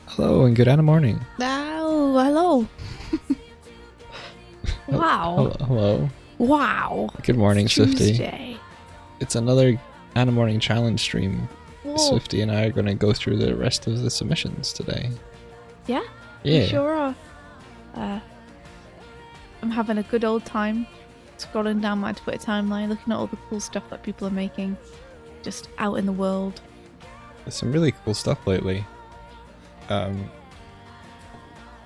Hello and good morning. Oh, hello. Wow. Hello. Wow. Good morning, It's Swifty. Tuesday. It's another Anna Morning Challenge stream. Whoa. Swifty and I are going to go through the rest of the submissions today. Yeah? Yeah. You sure are. I'm having a good old time scrolling down my Twitter timeline, looking at all the cool stuff that people are making just out in the world. There's some really cool stuff lately.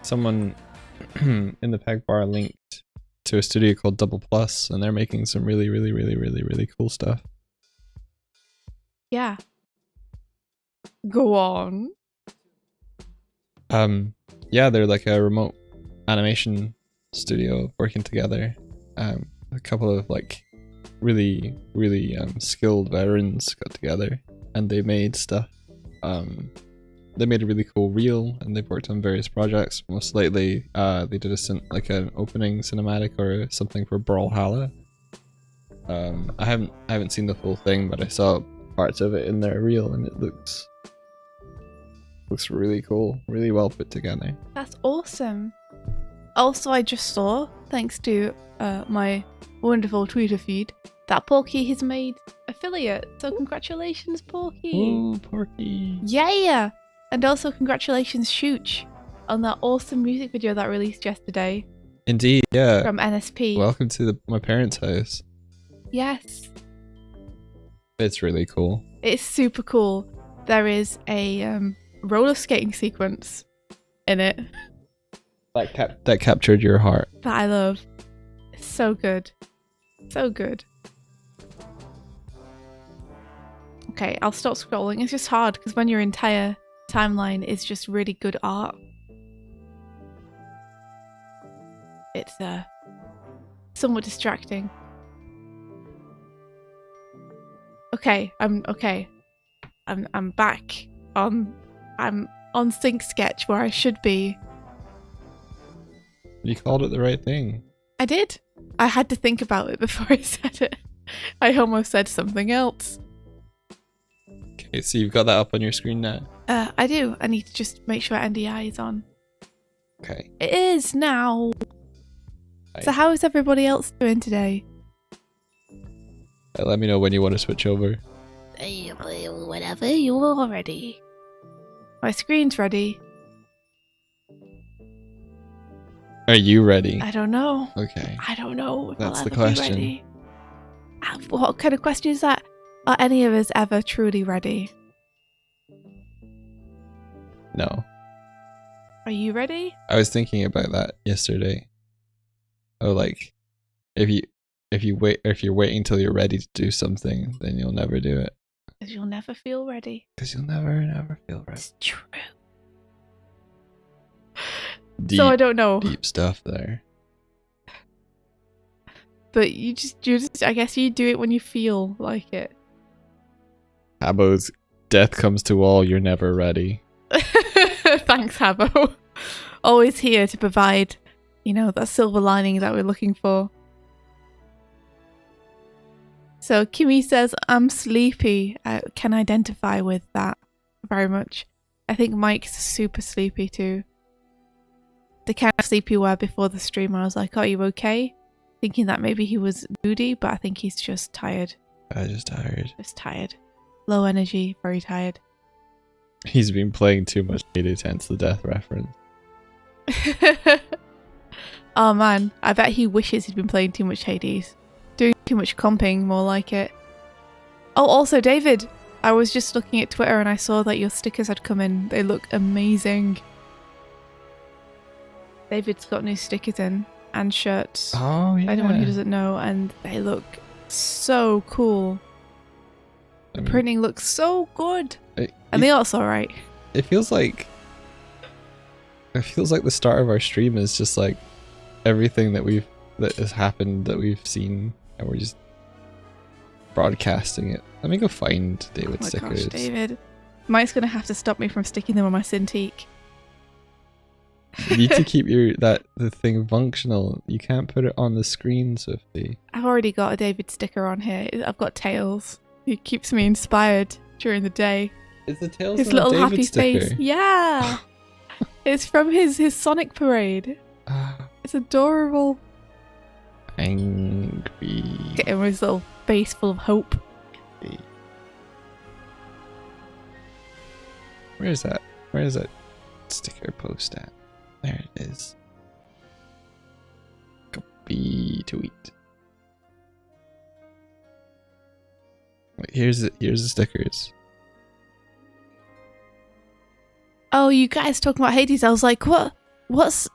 Someone in the Peg Bar linked to a studio called Double Plus, and they're making some really cool stuff. Yeah. Go on. Yeah, they're like a remote animation studio working together. A couple of like really skilled veterans got together and they made stuff. They made a really cool reel and they've worked on various projects. Most lately, they did an opening cinematic or something for Brawlhalla. I haven't seen the full thing, but I saw parts of it in their reel and it looks really cool, really well put together. That's awesome. Also, I just saw, thanks to my wonderful Twitter feed, that Porky has made affiliate. So congratulations, Porky. Ooh, Porky. Yeah. And also congratulations, Shooch, on that awesome music video that released yesterday. Indeed, yeah. From NSP. Welcome to my parents' house. Yes. It's really cool. It's super cool. There is a roller skating sequence in it. That captured your heart. That I love. It's so good. So good. Okay, I'll stop scrolling. It's just hard because when your entire timeline is just really good art, it's somewhat distracting. Okay, I'm back on. I'm on Sync Sketch where I should be. You called it the right thing. I did. I had to think about it before I said it. I almost said something else. Okay, so you've got that up on your screen now? I do. I need to just make sure NDI is on. Okay. It is now. Right. So how is everybody else doing today? Let me know when you want to switch over. Whenever you're ready. My screen's ready. Are you ready? I don't know. Okay. I don't know. That's the question. Ready. What kind of question is that? Are any of us ever truly ready? No. Are you ready? I was thinking about that yesterday. Oh, like, if you're waiting until you're ready to do something, then you'll never do it. Because you'll never feel ready. Because you'll never feel ready. It's true. Deep, so I don't know. Deep stuff there. But you just I guess you do it when you feel like it. Habbo's death comes to all, you're never ready. Thanks, Habbo. Always here to provide, that silver lining that we're looking for. So Kimmy says, I'm sleepy. I can identify with that very much. I think Mike's super sleepy too. The kind of sleep you were before the stream. I was like, are you okay? Thinking that maybe he was moody, but I think he's just tired. Just tired. Just tired. Low energy, very tired. He's been playing too much 810 the death reference. Oh man, I bet he wishes he'd been playing too much Hades. Doing too much comping, more like it. Oh, also David, I was just looking at Twitter and I saw that your stickers had come in. They look amazing. David's got new stickers in and shirts. Oh yeah. Anyone who doesn't know, and they look so cool. The printing looks so good. And the art's alright. It feels like the start of our stream is just like everything that has happened that we've seen, and we're just broadcasting it. Let me go find David's stickers. Gosh, David. Mike's gonna have to stop me from sticking them on my Cintiq. You need to keep the thing functional. You can't put it on the screen, Swifty. I've already got a David sticker on here. I've got Tails. He keeps me inspired during the day. Is the Tails his little David happy sticker? face? Yeah. It's from his Sonic parade. It's adorable. Angry. Get him his little face full of hope. Where is that? Where is that sticker post at? There it is. Copy tweet. Wait, here's the stickers. Oh, you guys talking about Hades? I was like, what's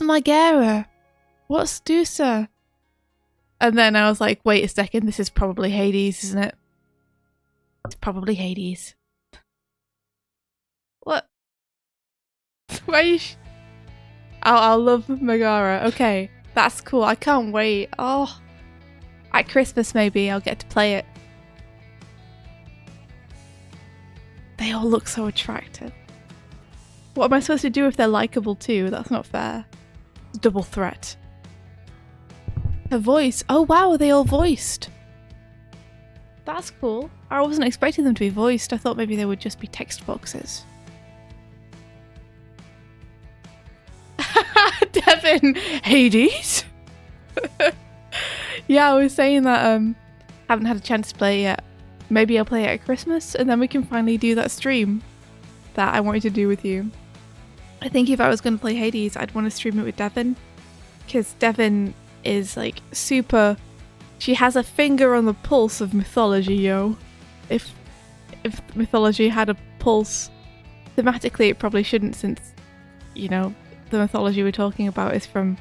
Megara? What's Dusa? And then I was like, wait a second, this is probably Hades, isn't it? It's probably Hades. What? Why you I'll love Megara. Okay, that's cool. I can't wait. Oh, at Christmas maybe I'll get to play it. They all look so attractive. What am I supposed to do if they're likable too? That's not fair. Double threat. Her voice. Oh wow, are they all voiced? That's cool. I wasn't expecting them to be voiced. I thought maybe they would just be text boxes. Devin, Hades? Yeah, I was saying that haven't had a chance to play it yet. Maybe I'll play it at Christmas and then we can finally do that stream that I wanted to do with you. I think if I was going to play Hades, I'd want to stream it with Devin, because Devin is like super. She has a finger on the pulse of mythology, yo. If mythology had a pulse, thematically it probably shouldn't, since, you know, the mythology we're talking about is from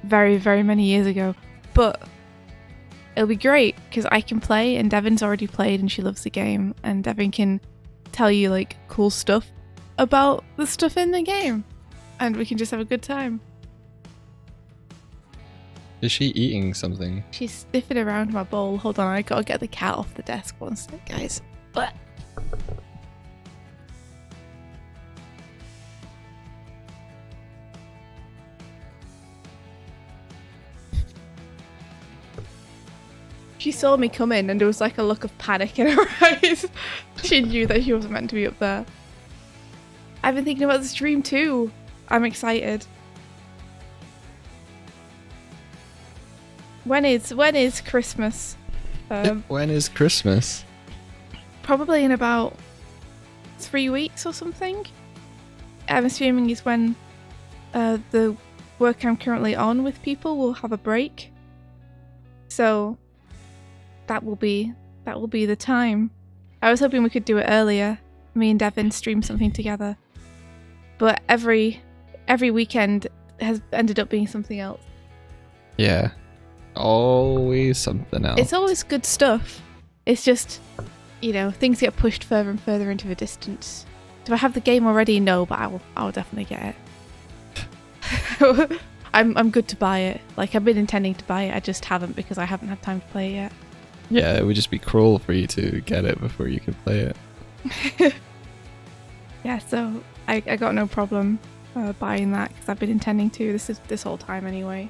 very, very many years ago. But it'll be great because I can play and Devin's already played and she loves the game, and Devin can tell you like cool stuff about the stuff in the game and we can just have a good time. Is she eating something? She's sniffing around my bowl. Hold on, I gotta get the cat off the desk one sec, guys. Blech. She saw me come in and there was like a look of panic in her eyes. She knew that she wasn't meant to be up there. I've been thinking about the stream too. I'm excited. When is Christmas? When is Christmas? Probably in about 3 weeks or something. I'm assuming is when the work I'm currently on with people will have a break. So that will be the time. I was hoping we could do it earlier. Me and Devin stream something together. But every weekend has ended up being something else. Yeah. Always something else. It's always good stuff. It's just, you know, things get pushed further and further into the distance. Do I have the game already? No, but I'll definitely get it. I'm good to buy it. Like, I've been intending to buy it, I just haven't because I haven't had time to play it yet. Yeah, it would just be cruel for you to get it before you could play it. Yeah, so I got no problem buying that because I've been intending to this whole time anyway.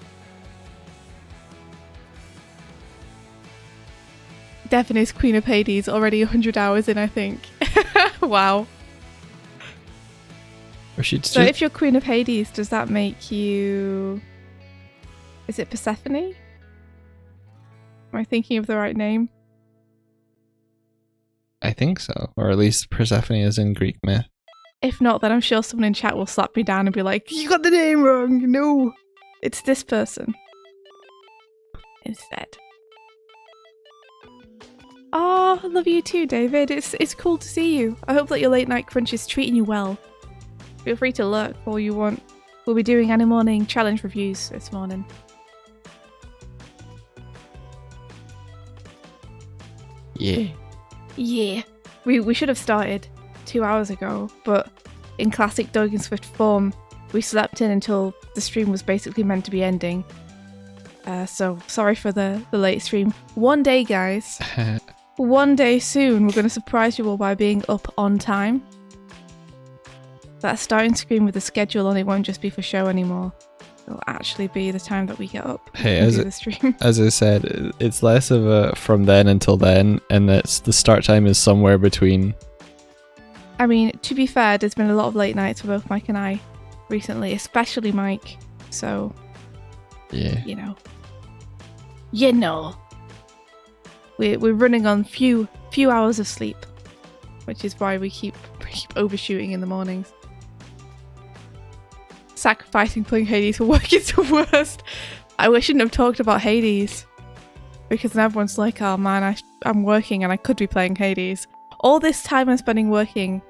Devin is Queen of Hades, already 100 hours in, I think. Wow. Or she'd So if you're Queen of Hades, does that make you... Is it Persephone? Am I thinking of the right name? I think so. Or at least Persephone is in Greek myth. If not, then I'm sure someone in chat will slap me down and be like, you got the name wrong. No, it's this person. Instead. Oh, I love you too, David. It's cool to see you. I hope that your late night crunch is treating you well. Feel free to lurk all you want. We'll be doing any morning challenge reviews this morning. Yeah. Yeah. We should have started 2 hours ago, but in classic Doig and Swift form, we slept in until the stream was basically meant to be ending. So sorry for the late stream. One day, guys. One day soon, we're going to surprise you all by being up on time. That starting screen with the schedule on it won't just be for show anymore. It'll actually be the time that we get up. Hey, and do the stream. As I said, it's less of a from then until then, and that's the start time is somewhere between. I mean, to be fair, there's been a lot of late nights for both Mike and I recently, especially Mike. So, yeah, you know, we're running on few hours of sleep, which is why we keep overshooting in the mornings. Sacrificing playing Hades for work is the worst. I shouldn't have talked about Hades, because then everyone's like, oh man, I'm working and I could be playing Hades. All this time I'm spending working,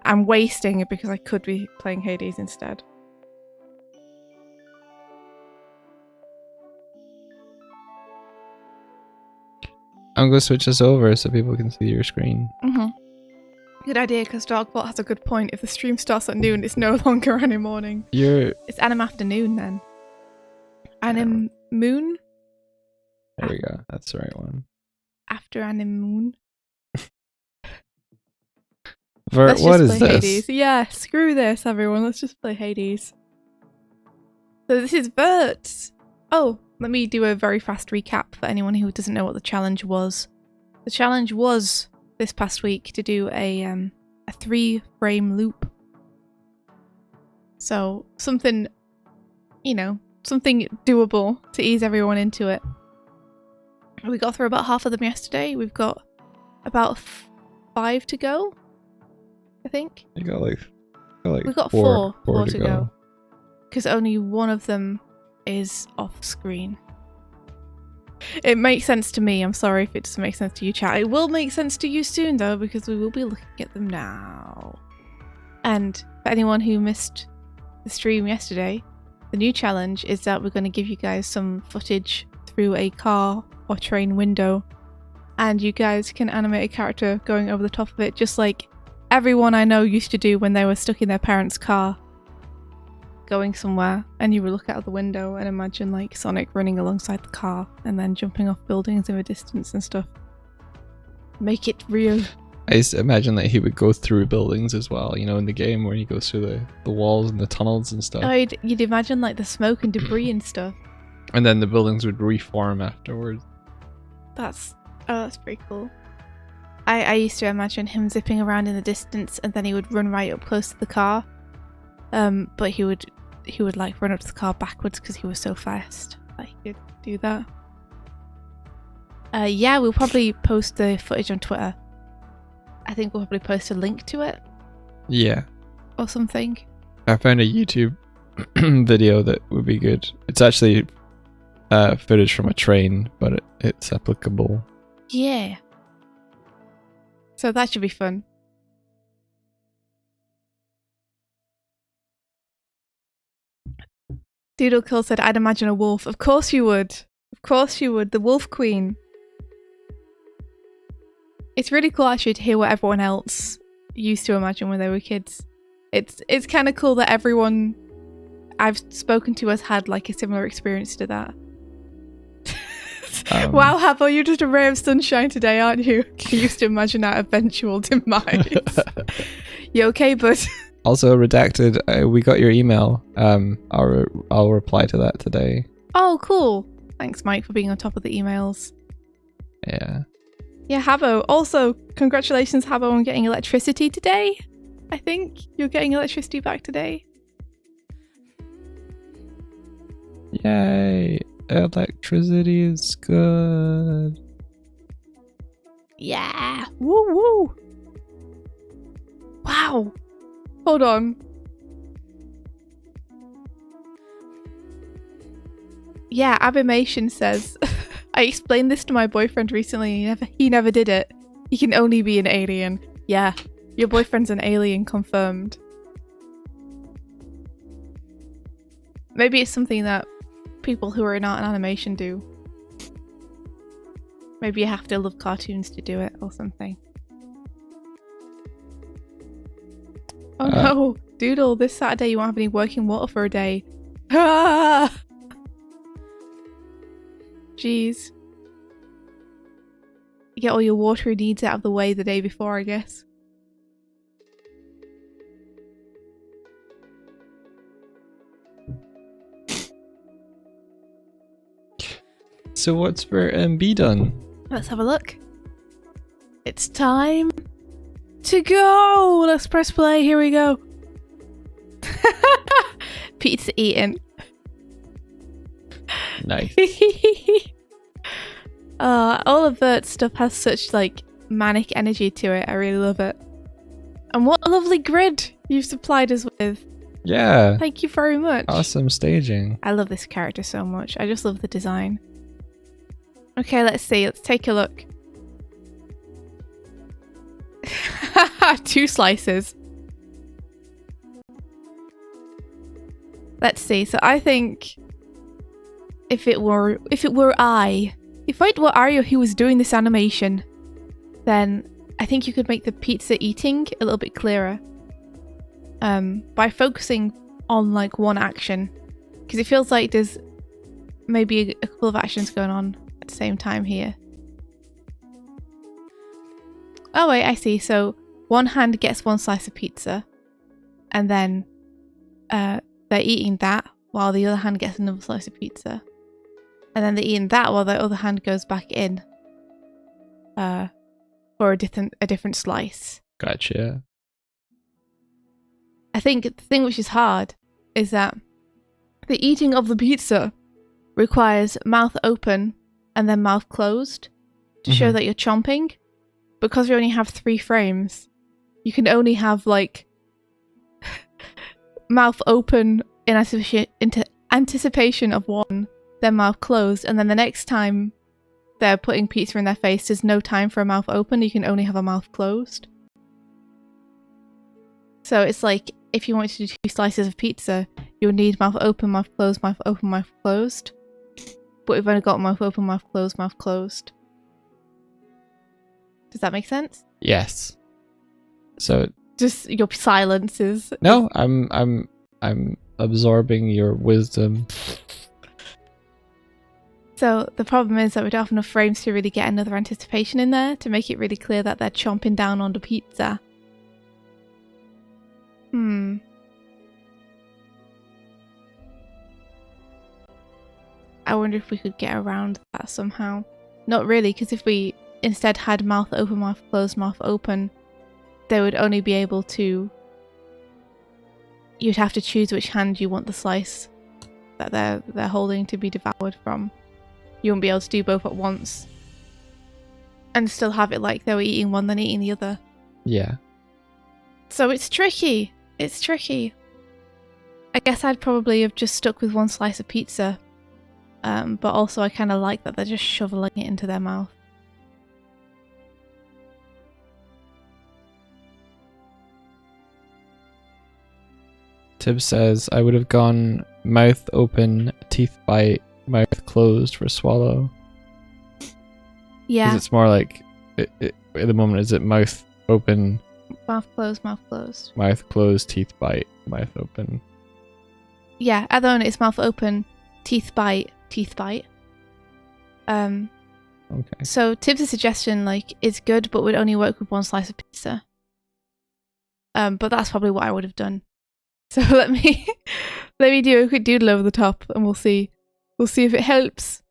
I'm wasting it because I could be playing Hades instead. I'm going to switch this over so people can see your screen. Mm-hmm. Good idea, because Darkbot has a good point. If the stream starts at noon, it's no longer anim morning. It's anim afternoon then. Anim moon? There we go. That's the right one. After anim moon. Vert, what is this? Hades. Yeah, screw this, everyone. Let's just play Hades. So this is Vert. Oh, let me do a very fast recap for anyone who doesn't know what the challenge was. The challenge was this past week to do a 3-frame loop. So something, something doable to ease everyone into it. We got through about half of them yesterday. We've got about 5 to go, I think. We got we got four to go. Because only one of them is off screen. It makes sense to me. I'm sorry if it doesn't make sense to you, chat. It will make sense to you soon, though, because we will be looking at them now. And for anyone who missed the stream yesterday, the new challenge is that we're going to give you guys some footage through a car or train window, and you guys can animate a character going over the top of it, just like everyone I know used to do when they were stuck in their parents' car going somewhere, and you would look out of the window and imagine like Sonic running alongside the car and then jumping off buildings in the distance and stuff. Make it real. I used to imagine that he would go through buildings as well, in the game where he goes through the walls and the tunnels and stuff. Oh, you'd imagine like the smoke and debris and stuff. And then the buildings would reform afterwards. That's pretty cool. I used to imagine him zipping around in the distance and then he would run right up close to the car. But he would like run up to the car backwards because he was so fast. Like he could do that. Yeah, we'll probably post the footage on Twitter. I think we'll probably post a link to it. Yeah. Or something. I found a YouTube video that would be good. It's actually footage from a train, but it's applicable. Yeah. So that should be fun. Doodlekill said, I'd imagine a wolf. Of course you would. Of course you would. The Wolf Queen. It's really cool actually to hear what everyone else used to imagine when they were kids. It's kind of cool that everyone I've spoken to has had like a similar experience to that. Wow, Habo, you're just a ray of sunshine today, aren't you? You used to imagine our eventual demise. You okay, bud? Also, Redacted, we got your email. I'll reply to that today. Oh, cool. Thanks, Mike, for being on top of the emails. Yeah. Yeah, Habbo. Also, congratulations, Habbo, on getting electricity today. I think you're getting electricity back today. Yay! Electricity is good. Yeah. Woo woo. Wow. Hold on. Yeah, Abimation says, I explained this to my boyfriend recently and he never did it. He can only be an alien. Yeah, your boyfriend's an alien confirmed. Maybe it's something that people who are not in animation do. Maybe you have to love cartoons to do it or something. Oh no, Doodle, this Saturday you won't have any working water for a day. Ah! Jeez. You get all your watery needs out of the way the day before, I guess. So what's for MB done? Let's have a look. It's time to go! Let's press play, here we go. Pizza eating. Nice. All of that stuff has such like manic energy to it. I really love it. And what a lovely grid you've supplied us with. Yeah. Thank you very much. Awesome staging. I love this character so much. I just love the design. Okay, let's see. Let's take a look. 2 slices. Let's see. So I think if it were I who was doing this animation, then I think you could make the pizza eating a little bit clearer. By focusing on like one action, because it feels like there's maybe a couple of actions going on at the same time here. Oh wait, I see. So one hand gets 1 slice of pizza, and then they're eating that while the other hand gets another slice of pizza, and then they're eating that while the other hand goes back in for a different slice. Gotcha. I think the thing which is hard is that the eating of the pizza requires mouth open and then mouth closed to show that you're chomping. Because we only have 3 frames, you can only have like mouth open in anticipation of one, then mouth closed, and then the next time they're putting pizza in their face, there's no time for a mouth open, you can only have a mouth closed. So it's like, if you wanted to do 2 slices of pizza, you would need mouth open, mouth closed, mouth open, mouth closed. But we've only got mouth open, mouth closed, mouth closed. Does that make sense? Yes. So just your silence is... No, I'm absorbing your wisdom. So the problem is that we don't have enough frames to really get another anticipation in there to make it really clear that they're chomping down on the pizza. I wonder if we could get around that somehow. Not really, because if we instead had mouth open, mouth closed, mouth open, they would only be able to... You'd have to choose which hand you want the slice that they're holding to be devoured from. You wouldn't be able to do both at once. And still have it like they were eating one then eating the other. Yeah. So it's tricky. It's tricky. I guess I'd probably have just stuck with 1 slice of pizza. But also I kind of like that they're just shoveling it into their mouth. Tib says, I would have gone mouth open, teeth bite, mouth closed for swallow. Yeah. Because it's more like, at the moment, is it mouth open? Mouth closed, mouth closed. Mouth closed, teeth bite, mouth open. Yeah, at the moment it's mouth open, teeth bite, teeth bite. Okay. So Tib's suggestion like is good, but would only work with 1 slice of pizza. But that's probably what I would have done. So let me do a quick doodle over the top, and we'll see if it helps.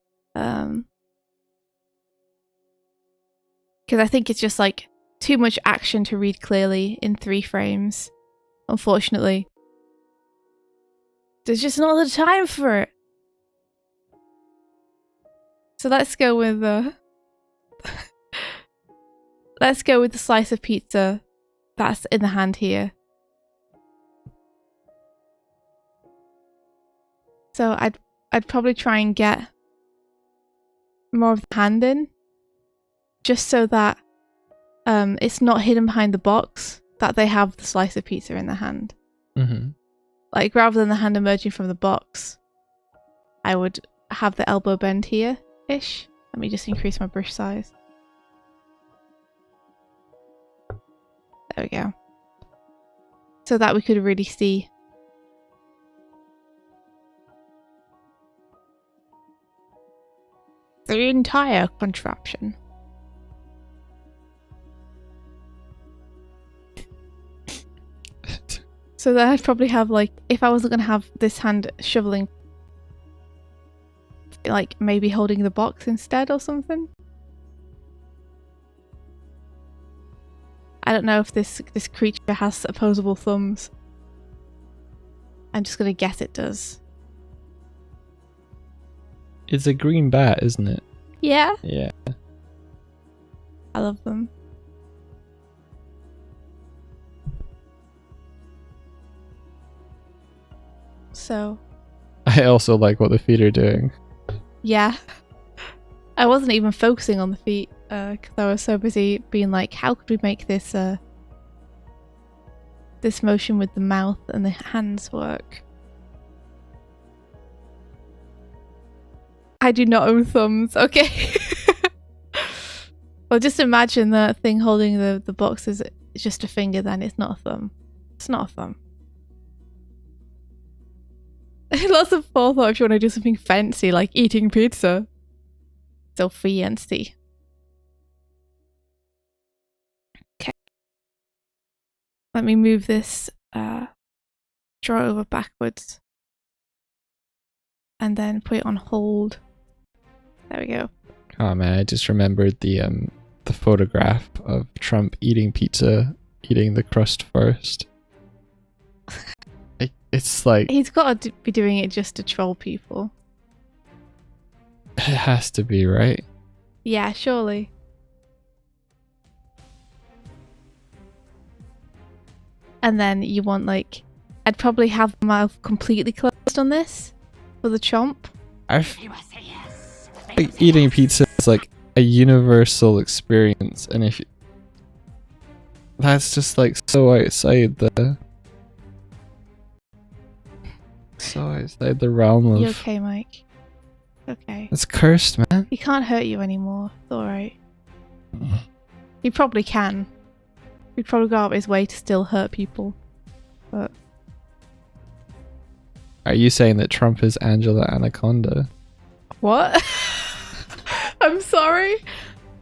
Because I think it's just like too much action to read clearly in 3 frames. Unfortunately. There's just not the time for it. So let's go with let's go with the slice of pizza that's in the hand here. So I'd probably try and get more of the hand in, just so that it's not hidden behind the box, that they have the slice of pizza in their hand. Mm-hmm. Like, rather than the hand emerging from the box, I would have the elbow bend here-ish. Let me just increase my brush size. There we go. So that we could really see. The entire contraption. So then I'd probably have, like, if I wasn't going to have this hand shoveling, like, maybe holding the box instead or something. I don't know if this creature has opposable thumbs. I'm just going to guess it does. It's a green bat, isn't it? Yeah? Yeah. I love them. So. I also like what the feet are doing. Yeah. I wasn't even focusing on the feet because I was so busy being like, how could we make this this motion with the mouth and the hands work? I do not own thumbs. Okay. Well, just imagine that thing holding the box is just a finger, then it's not a thumb. It's not a thumb. Lots of forethought if you want to do something fancy like eating pizza. So fancy. Okay. Let me move this drawer over backwards. And then put it on hold. There we go. Oh man, I just remembered the photograph of Trump eating pizza, eating the crust first. It's like... He's got to be doing it just to troll people. It has to be, right? Yeah, surely. And then you want, like... I'd probably have the mouth completely closed on this for the chomp. Like, eating pizza is like a universal experience, and if you... That's just like so outside the... So outside the realm of... You okay, Mike? Okay. It's cursed, man. He can't hurt you anymore. It's alright. He probably can. He'd probably go out of his way to still hurt people. But... Are you saying that Trump is Angela Anaconda? What? I'm sorry.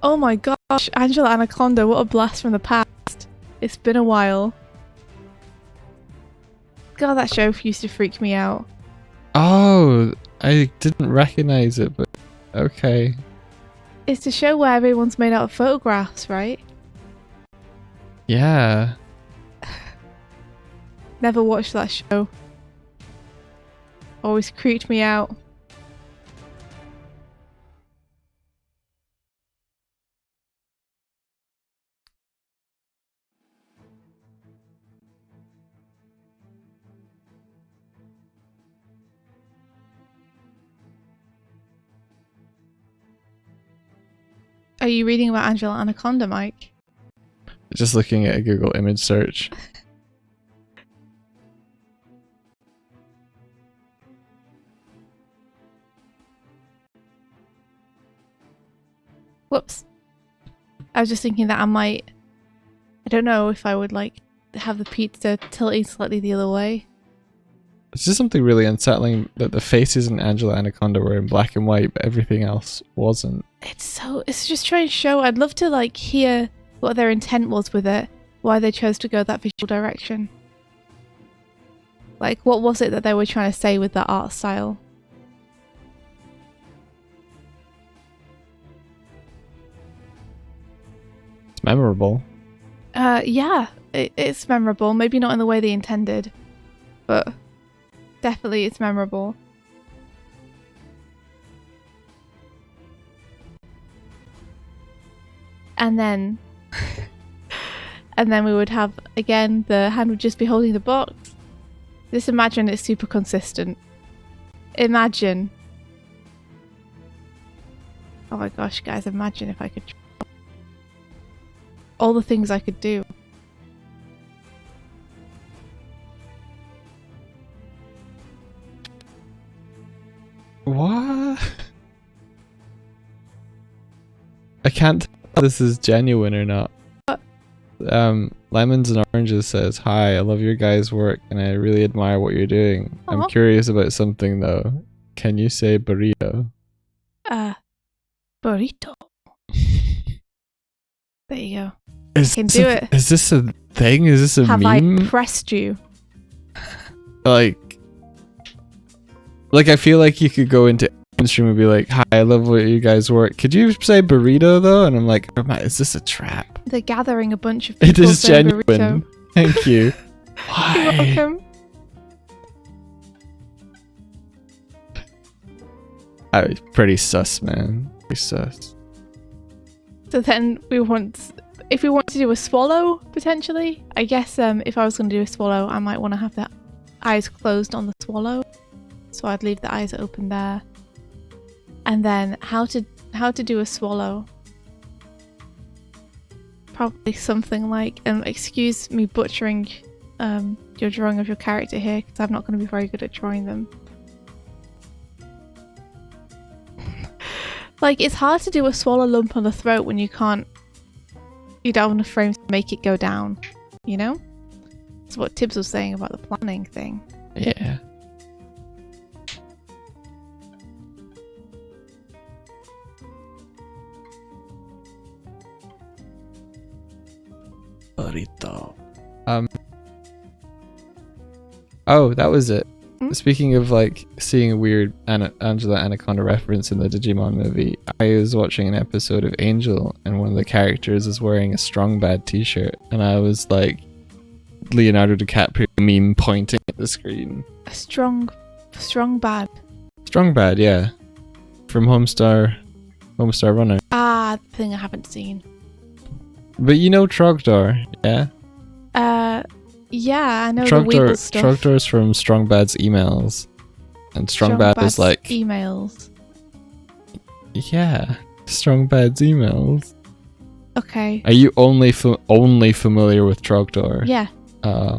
Oh my gosh, Angela Anaconda, what a blast from the past. It's been a while. God, that show used to freak me out. Oh, I didn't recognize it, but okay. It's the show where everyone's made out of photographs, right? Yeah. Never watched that show. Always creeped me out. Are you reading about Angela Anaconda, Mike? Just looking at a Google image search. Whoops. I was just thinking that I don't know if I would like have the pizza tilting slightly the other way. It's just something really unsettling that the faces in Angela Anaconda were in black and white, but everything else wasn't. It's just trying to show. I'd love to like hear what their intent was with it, why they chose to go that visual direction. Like, what was it that they were trying to say with that art style? memorable. Yeah, it's memorable. Maybe not in the way they intended, but definitely it's memorable. And then we would have, again, the hand would just be holding the box. Just imagine it's super consistent. Imagine. Oh my gosh, guys, imagine if I could. All the things I could do. What? I can't tell if this is genuine or not. What? Lemons and Oranges says, "Hi, I love your guys' work and I really admire what you're doing. Aw. I'm curious about something though. Can you say burrito?" Burrito. There you go. Is can this do a- it. Is this a thing? Is this a Have meme? I pressed you? Like I feel like you could go into stream and be like, "Hi, I love what you guys work. Could you say burrito though?" And I'm like, "Oh my, is this a trap?" They're gathering a bunch of people. It is saying genuine. burrito. Thank you. You're Why? welcome. Pretty sus, man. Pretty sus. So then if we want to do a swallow, potentially, I guess if I was going to do a swallow, I might want to have the eyes closed on the swallow. So I'd leave the eyes open there. And then how to do a swallow? Probably something like, excuse me butchering your drawing of your character here, because I'm not going to be very good at drawing them. Like, it's hard to do a swallow lump on the throat when you don't have enough frames to make it go down, you know? That's what Tibbs was saying about the planning thing. Yeah. Burrito. Oh, that was it. Hmm? Speaking of like seeing a weird Angela Anaconda reference in the Digimon movie, I was watching an episode of Angel and one of the characters is wearing a Strong Bad t-shirt and I was like Leonardo DiCaprio meme pointing at the screen. A strong bad. Strong Bad, yeah. From Homestar Runner. Ah, the thing I haven't seen. But you know Trogdor, yeah? Yeah, I know the Weeble stuff. Trogdor's from Strong Bad's emails. And Strong Bad is Bad's like... emails. Yeah, Strong Bad's emails. Okay. Are you only familiar with Trogdor? Yeah.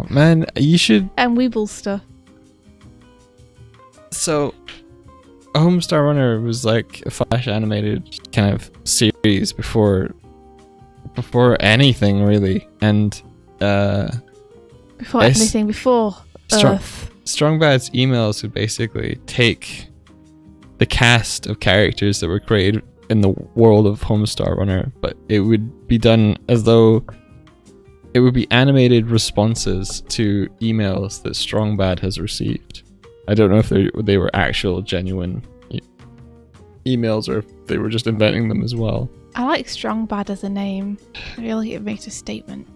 Man, you should... And Weeble stuff. So, Homestar Runner was like a Flash animated kind of series before anything really, and Before anything, before Earth. Strong Bad's emails would basically take the cast of characters that were created in the world of Homestar Runner, but it would be done as though it would be animated responses to emails that Strong Bad has received. I don't know if they were actual genuine emails or if they were just inventing them as well. I like Strong Bad as a name. I feel like it makes a statement.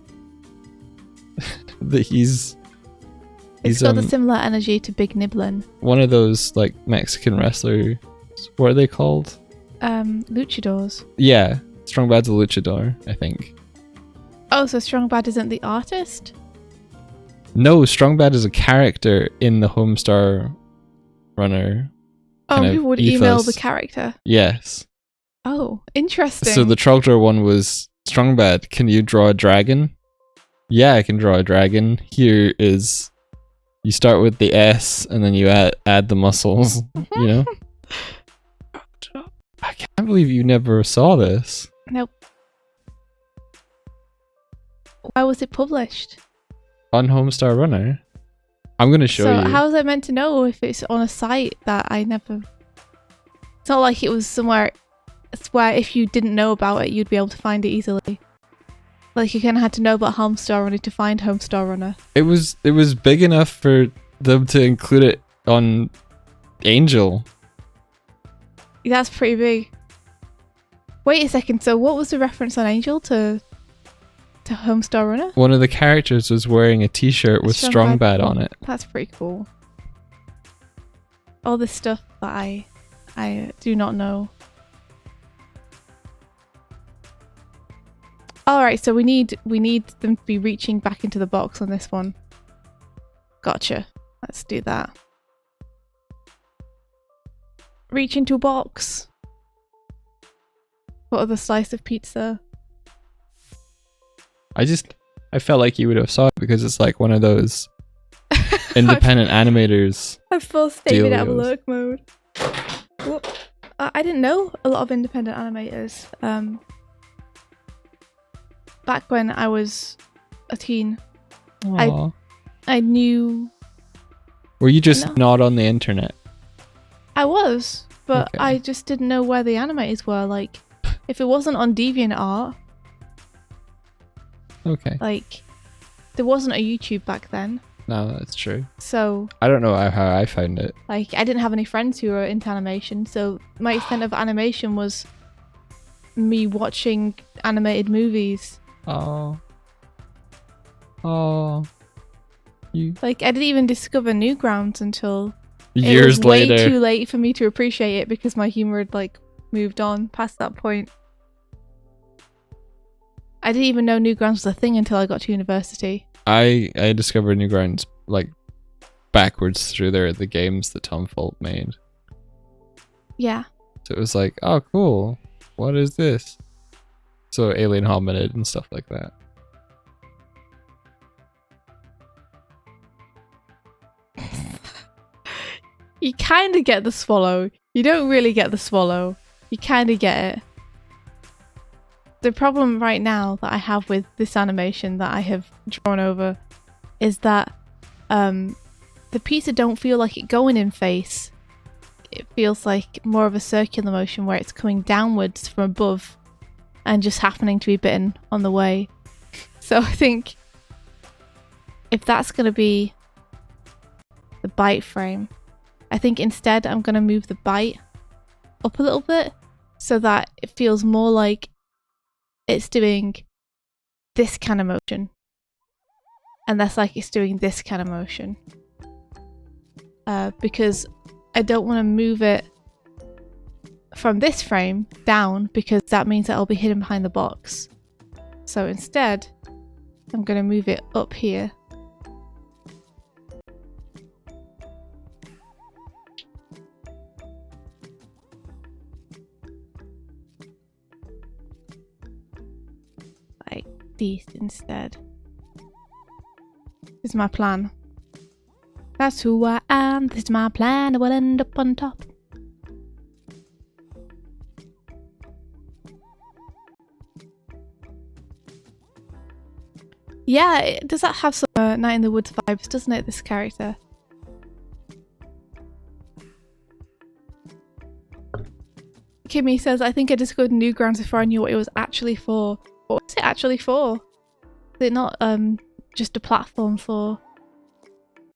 That he's It's got the similar energy to Big Niblin. one of those like Mexican wrestlers. What are they called? Luchadors. Yeah, Strong Bad's a luchador, I think. Oh, so Strong Bad isn't the artist? No, Strong Bad is a character in the Homestar Runner. Oh, kind of people would email ethos. the character. Yes. Oh, interesting. So the Trogdor one was Strong Bad. Can you draw a dragon? Yeah, I can draw a dragon. Here is, you start with the S and then you add the muscles. You know. I can't believe you never saw this. Nope. Where was it published? On Homestar Runner. I'm gonna show you. So how was I meant to know if it's on a site that I never... It's not like it was somewhere... It's where if you didn't know about it, you'd be able to find it easily. Like you kind of had to know about Homestar Runner to find Homestar Runner. It was big enough for them to include it on Angel. That's pretty big. Wait a second, so what was the reference on Angel to to Homestar Runner? One of the characters was wearing a t-shirt with Strong Bad on it. That's pretty cool. All this stuff that I do not know. Alright, so we need them to be reaching back into the box on this one. Gotcha. Let's do that. Reach into a box. What other slice of pizza? I felt like you would have saw it because it's like one of those independent animators. I'm full David Dealios. Attenborough mode. Whoop. I didn't know a lot of independent animators. Back when I was a teen, Aw. I knew. Were you just No. not on the internet? I was, but Okay. I just didn't know where the animators were. Like, if it wasn't on DeviantArt, Okay. like, there wasn't a YouTube back then. No, that's true. So, I don't know how I found it. like, I didn't have any friends who were into animation. So, my extent of animation was me watching animated movies. Oh. Oh. You Like, I didn't even discover Newgrounds until years it was way later. too late for me to appreciate it because my humor had, like, moved on past that point. I didn't even know Newgrounds was a thing until I got to university. I discovered Newgrounds like backwards through the games that Tom Fault made. Yeah. So it was like, oh cool, what is this? So Alien Hominid and stuff like that. You kind of get the swallow. You don't really get the swallow. You kind of get it. The problem right now that I have with this animation that I have drawn over is that the pizza don't feel like it going in face. It feels like more of a circular motion where it's coming downwards from above and just happening to be bitten on the way. So I think if that's going to be the bite frame, I think instead I'm going to move the bite up a little bit so that it feels more like it's doing this kind of motion and less like it's doing this kind of motion. Because I don't want to move it from this frame down because that means that I'll be hidden behind the box. So instead, I'm going to move it up here. Like this instead. This is my plan. That's who I am, this is my plan, I will end up on top. Yeah, does that have some Night in the Woods vibes, doesn't it, this character? Kimmy says, I think I discovered Newgrounds before I knew what it was actually for. What was it actually for? Is it not just a platform for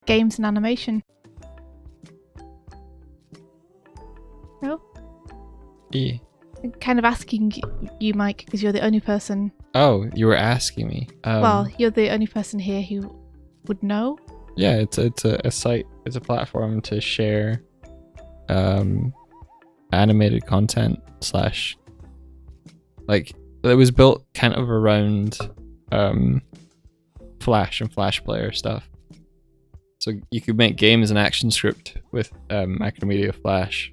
games and animation? No? Yeah. I'm kind of asking you, Mike, because you're the only person. Oh, you were asking me. Well, you're the only person here who would know. Yeah, it's a site. It's a platform to share animated content / like it was built kind of around Flash and Flash Player stuff. So you could make games and ActionScript with Macromedia Flash.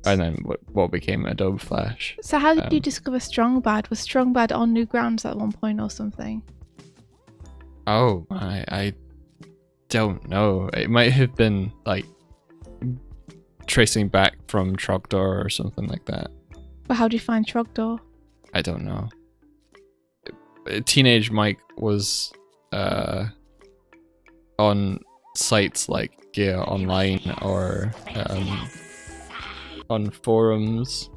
And then what became Adobe Flash. So how did you discover Strongbad? Was Strongbad on Newgrounds at one point or something? Oh, I don't know. It might have been like tracing back from Trogdor or something like that. But how do you find Trogdor? I don't know. Teenage Mike was on sites like Gaia Online or on forums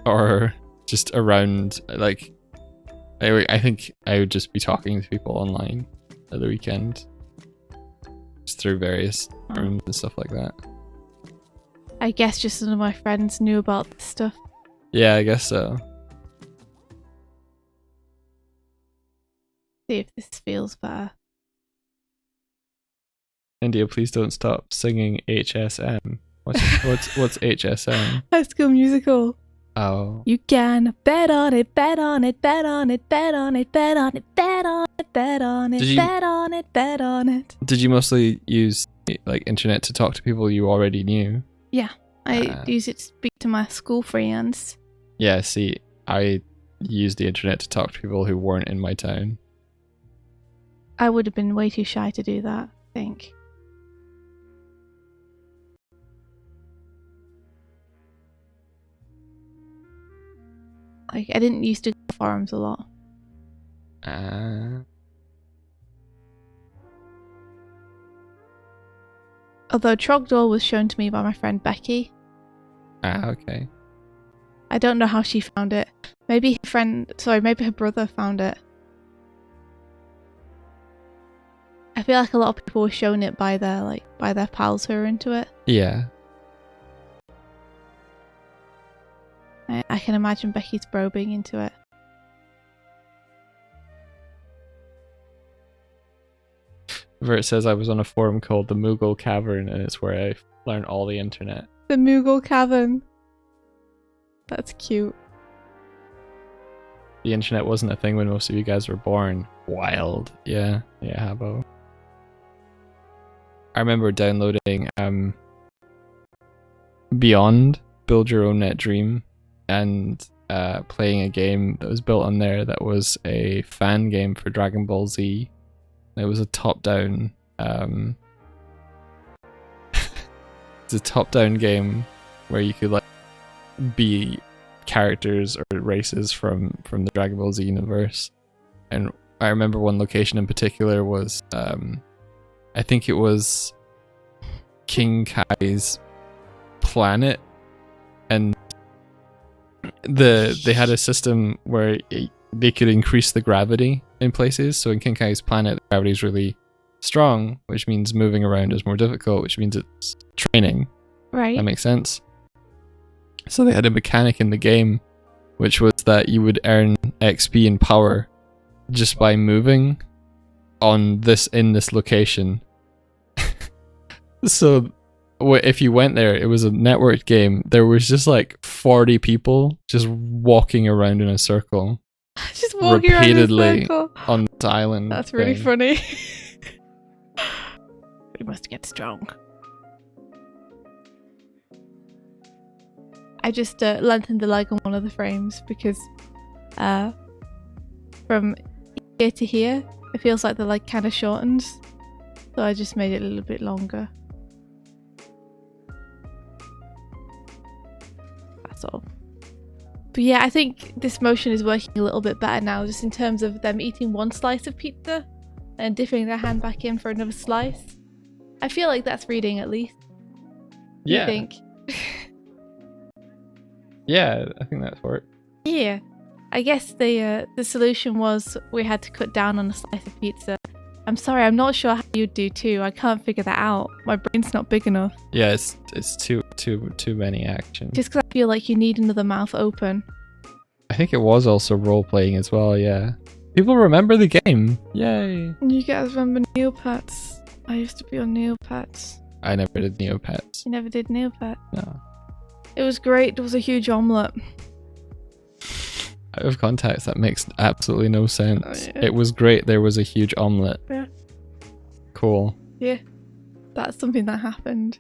or just around, like I think I would just be talking to people online at the weekend just through various rooms and stuff like that. I guess just none of my friends knew about this stuff. Yeah, I guess so. See if this feels better. India, please don't stop singing HSM. What's HSM? High School Musical. Oh. You can bet on it, bet on it, bet on it, bet on it, bet on it, bet on it, bet on it, bet on it, bet on it. Did you mostly use like internet to talk to people you already knew? Yeah, I use it to speak to my school friends. Yeah, see, I used the internet to talk to people who weren't in my town. I would have been way too shy to do that, I think. Like, I didn't used to go to forums a lot. Although Trogdor was shown to me by my friend Becky. Okay. I don't know how she found it. Maybe her brother found it. I feel like a lot of people were shown it by their pals who are into it. Yeah. I can imagine Becky's bro being into it. Vert says I was on a forum called the Moogle Cavern, and it's where I learned all the internet. The Moogle Cavern. That's cute. The internet wasn't a thing when most of you guys were born. Wild. Yeah, Habbo. I remember downloading Beyond, Build Your Own Net Dream, and playing a game that was built on there that was a fan game for Dragon Ball Z. It was a top-down it's a top-down game where you could like be characters or races from the Dragon Ball Z universe. And I remember one location in particular was I think it was King Kai's planet, and they had a system where they could increase the gravity in places. So in King Kai's planet, the gravity is really strong, which means moving around is more difficult, which means it's training. Right. That makes sense. So they had a mechanic in the game, which was that you would earn XP and power just by moving in this location. So if you went there, it was a networked game. There was just like 40 people just walking around in a circle. Just walking repeatedly around in a circle on this island. That's really funny. We must get strong. I just lengthened the leg on one of the frames because from here to here, it feels like the leg kind of shortens. So I just made it a little bit longer. That's all. But yeah, I think this motion is working a little bit better now, just in terms of them eating one slice of pizza and dipping their hand back in for another slice. I feel like that's reading at least. Yeah. You think? Yeah, I think that's worked. Yeah. I guess the solution was we had to cut down on a slice of pizza. I'm sorry, I'm not sure how you'd do too. I can't figure that out. My brain's not big enough. Yeah, it's too many actions. Just because I feel like you need another mouth open. I think it was also role playing as well. Yeah, people remember the game. Yay! You guys remember Neopets? I used to be on Neopets. I never did Neopets. You never did Neopets? No. It was great. There was a huge omelette. Out of context, that makes absolutely no sense. Oh, yeah. It was great. There was a huge omelette. Yeah. Cool. Yeah. That's something that happened.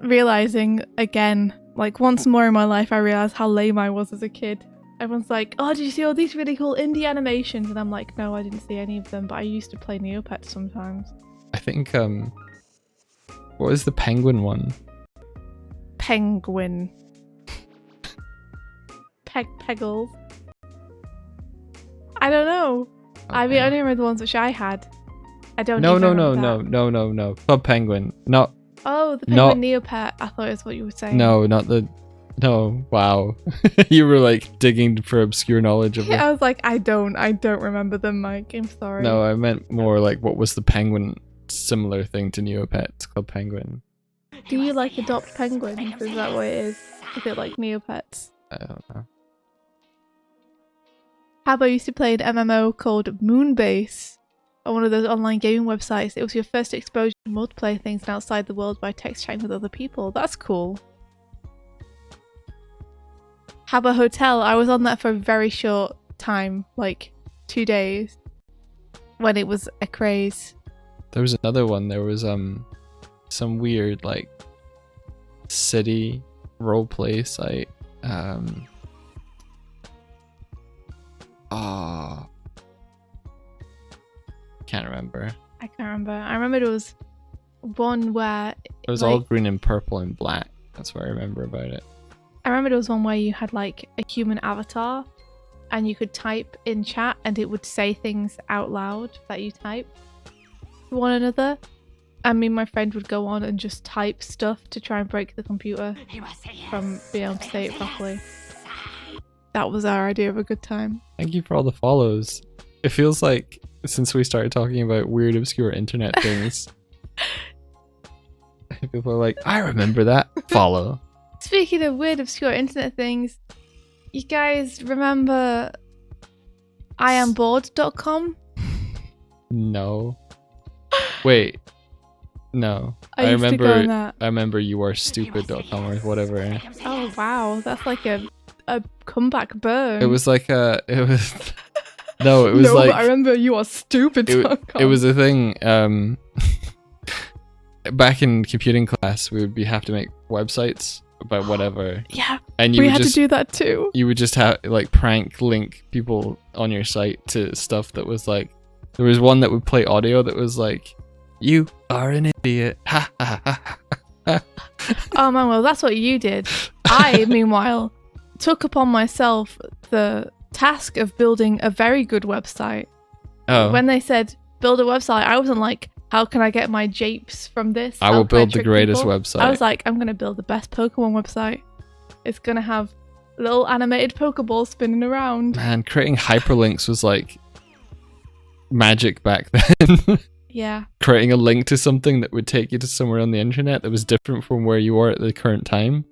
Realizing again, like once more in my life, I realized how lame I was as a kid. Everyone's like, oh, did you see all these really cool indie animations? And I'm like, no, I didn't see any of them, but I used to play Neopets sometimes. I think, what was the penguin one? Penguin. Peggles. I don't know. Okay. I mean, I don't remember the ones which I had. I don't know. No. Club Penguin. Not. Oh, the Penguin Neopet. I thought is what you were saying. No, not the. No, wow. You were like digging for obscure knowledge of it. I was like, I don't remember them, Mike. I'm sorry. No, I meant more like what was the penguin similar thing to Neopets? Club Penguin. Do you like adopt penguins? Is that what it is? Is it like Neopets? I don't know. Habbo used to play an MMO called Moonbase on one of those online gaming websites. It was your first exposure to multiplayer things outside the world by text chatting with other people. That's cool. Habbo Hotel, I was on that for a very short time, like 2 days, when it was a craze. There was another one. There was some weird like city roleplay site. Can't remember. I can't remember. I remember there was one where it was all green and purple and black. That's what I remember about it. I remember there was one where you had like a human avatar and you could type in chat and it would say things out loud that you typed to one another. And me and my friend would go on and just type stuff to try and break the computer from being able to say it properly. That was our idea of a good time. Thank you for all the follows. It feels like since we started talking about weird, obscure internet things, people are like, I remember that. Follow. Speaking of weird, obscure internet things, you guys remember iambored.com? No. Wait. No. I used to go on that. I remember youarestupid.com or whatever. Oh wow, that's like a comeback burn. It was like no, it was no, like but I remember youarestupid.com. It was a thing. Back in computing class, we would have to make websites about whatever. Yeah, and we had to do that too. You would just have like prank link people on your site to stuff that was like. There was one that would play audio that was like, "You are an idiot." Ha ha ha ha. Oh man, well that's what you did. I, meanwhile, took upon myself the task of building a very good website. Oh. When they said build a website, I wasn't like, how can I get my japes from this? I will build the greatest website. I was like, I'm going to build the best Pokemon website. It's going to have little animated Pokeballs spinning around. Man, creating hyperlinks was like magic back then. Yeah. Creating a link to something that would take you to somewhere on the internet that was different from where you are at the current time.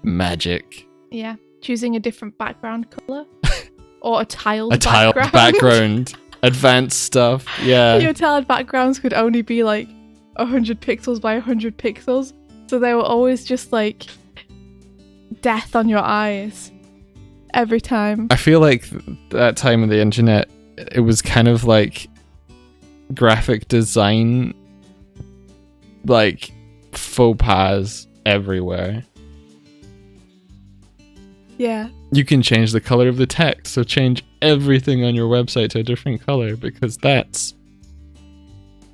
Magic. Yeah. Choosing a different background color. Or a tiled background. Advanced stuff. Yeah. Your tiled backgrounds could only be like 100 pixels by 100 pixels. So they were always just like death on your eyes every time. I feel like that time of the internet, it was kind of like graphic design, like faux pas everywhere. Yeah. You can change the color of the text, so change everything on your website to a different color because that's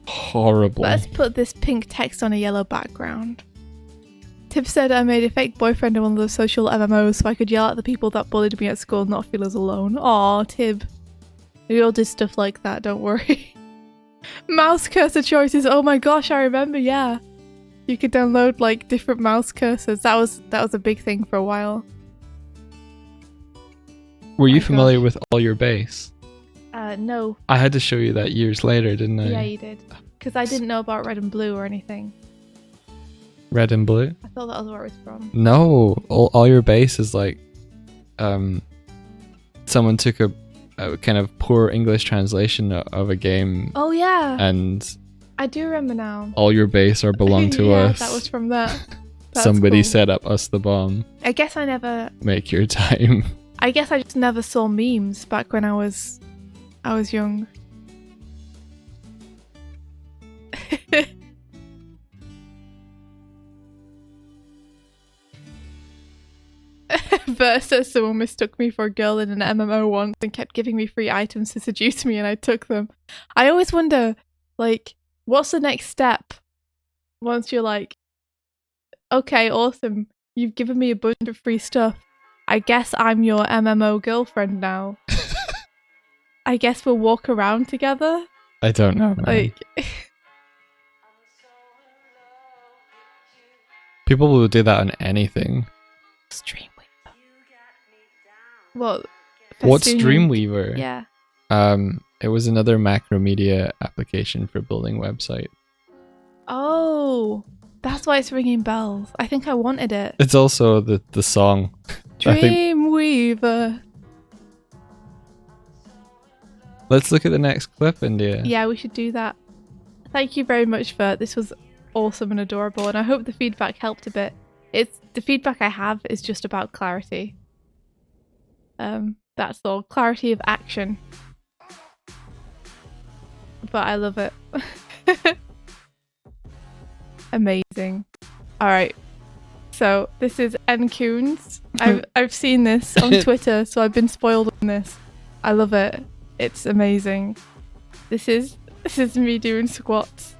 horrible. Let's put this pink text on a yellow background. Tib said I made a fake boyfriend in one of those social MMOs so I could yell at the people that bullied me at school and not feel as alone. Aw, Tib. We all did stuff like that, don't worry. Mouse cursor choices, oh my gosh, I remember, yeah. You could download like different mouse cursors. That was a big thing for a while. Were you familiar with All Your Base? No. I had to show you that years later, didn't I? Yeah, you did. Because I didn't know about Red and Blue or anything. Red and Blue? I thought that was where it was from. No, All Your Base is like, someone took a kind of poor English translation of a game. Oh yeah. And I do remember now. All Your Base or belong to yeah, us. That was from that. Somebody cool. set up us the bomb. I guess I never. Make your time. I guess I just never saw memes back when I was young. Versus someone mistook me for a girl in an MMO once and kept giving me free items to seduce me and I took them. I always wonder, like, what's the next step once you're like, okay, awesome, you've given me a bunch of free stuff. I guess I'm your MMO girlfriend now. I guess we'll walk around together. I don't know, man. Like, people will do that on anything. Dreamweaver. What? What's Dreamweaver? Yeah. It was another Macromedia application for building websites. Oh, that's why it's ringing bells. I think I wanted it. It's also the song. Dreamweaver. Let's look at the next clip, India. Yeah, we should do that. Thank you very much for this. Was awesome and adorable, and I hope the feedback helped a bit. It's the feedback I have is just about clarity. That's all. Clarity of action. But I love it. Amazing. All right. So this is N Coons. I've seen this on Twitter, so I've been spoiled on this. I love it. It's amazing. This is me doing squats.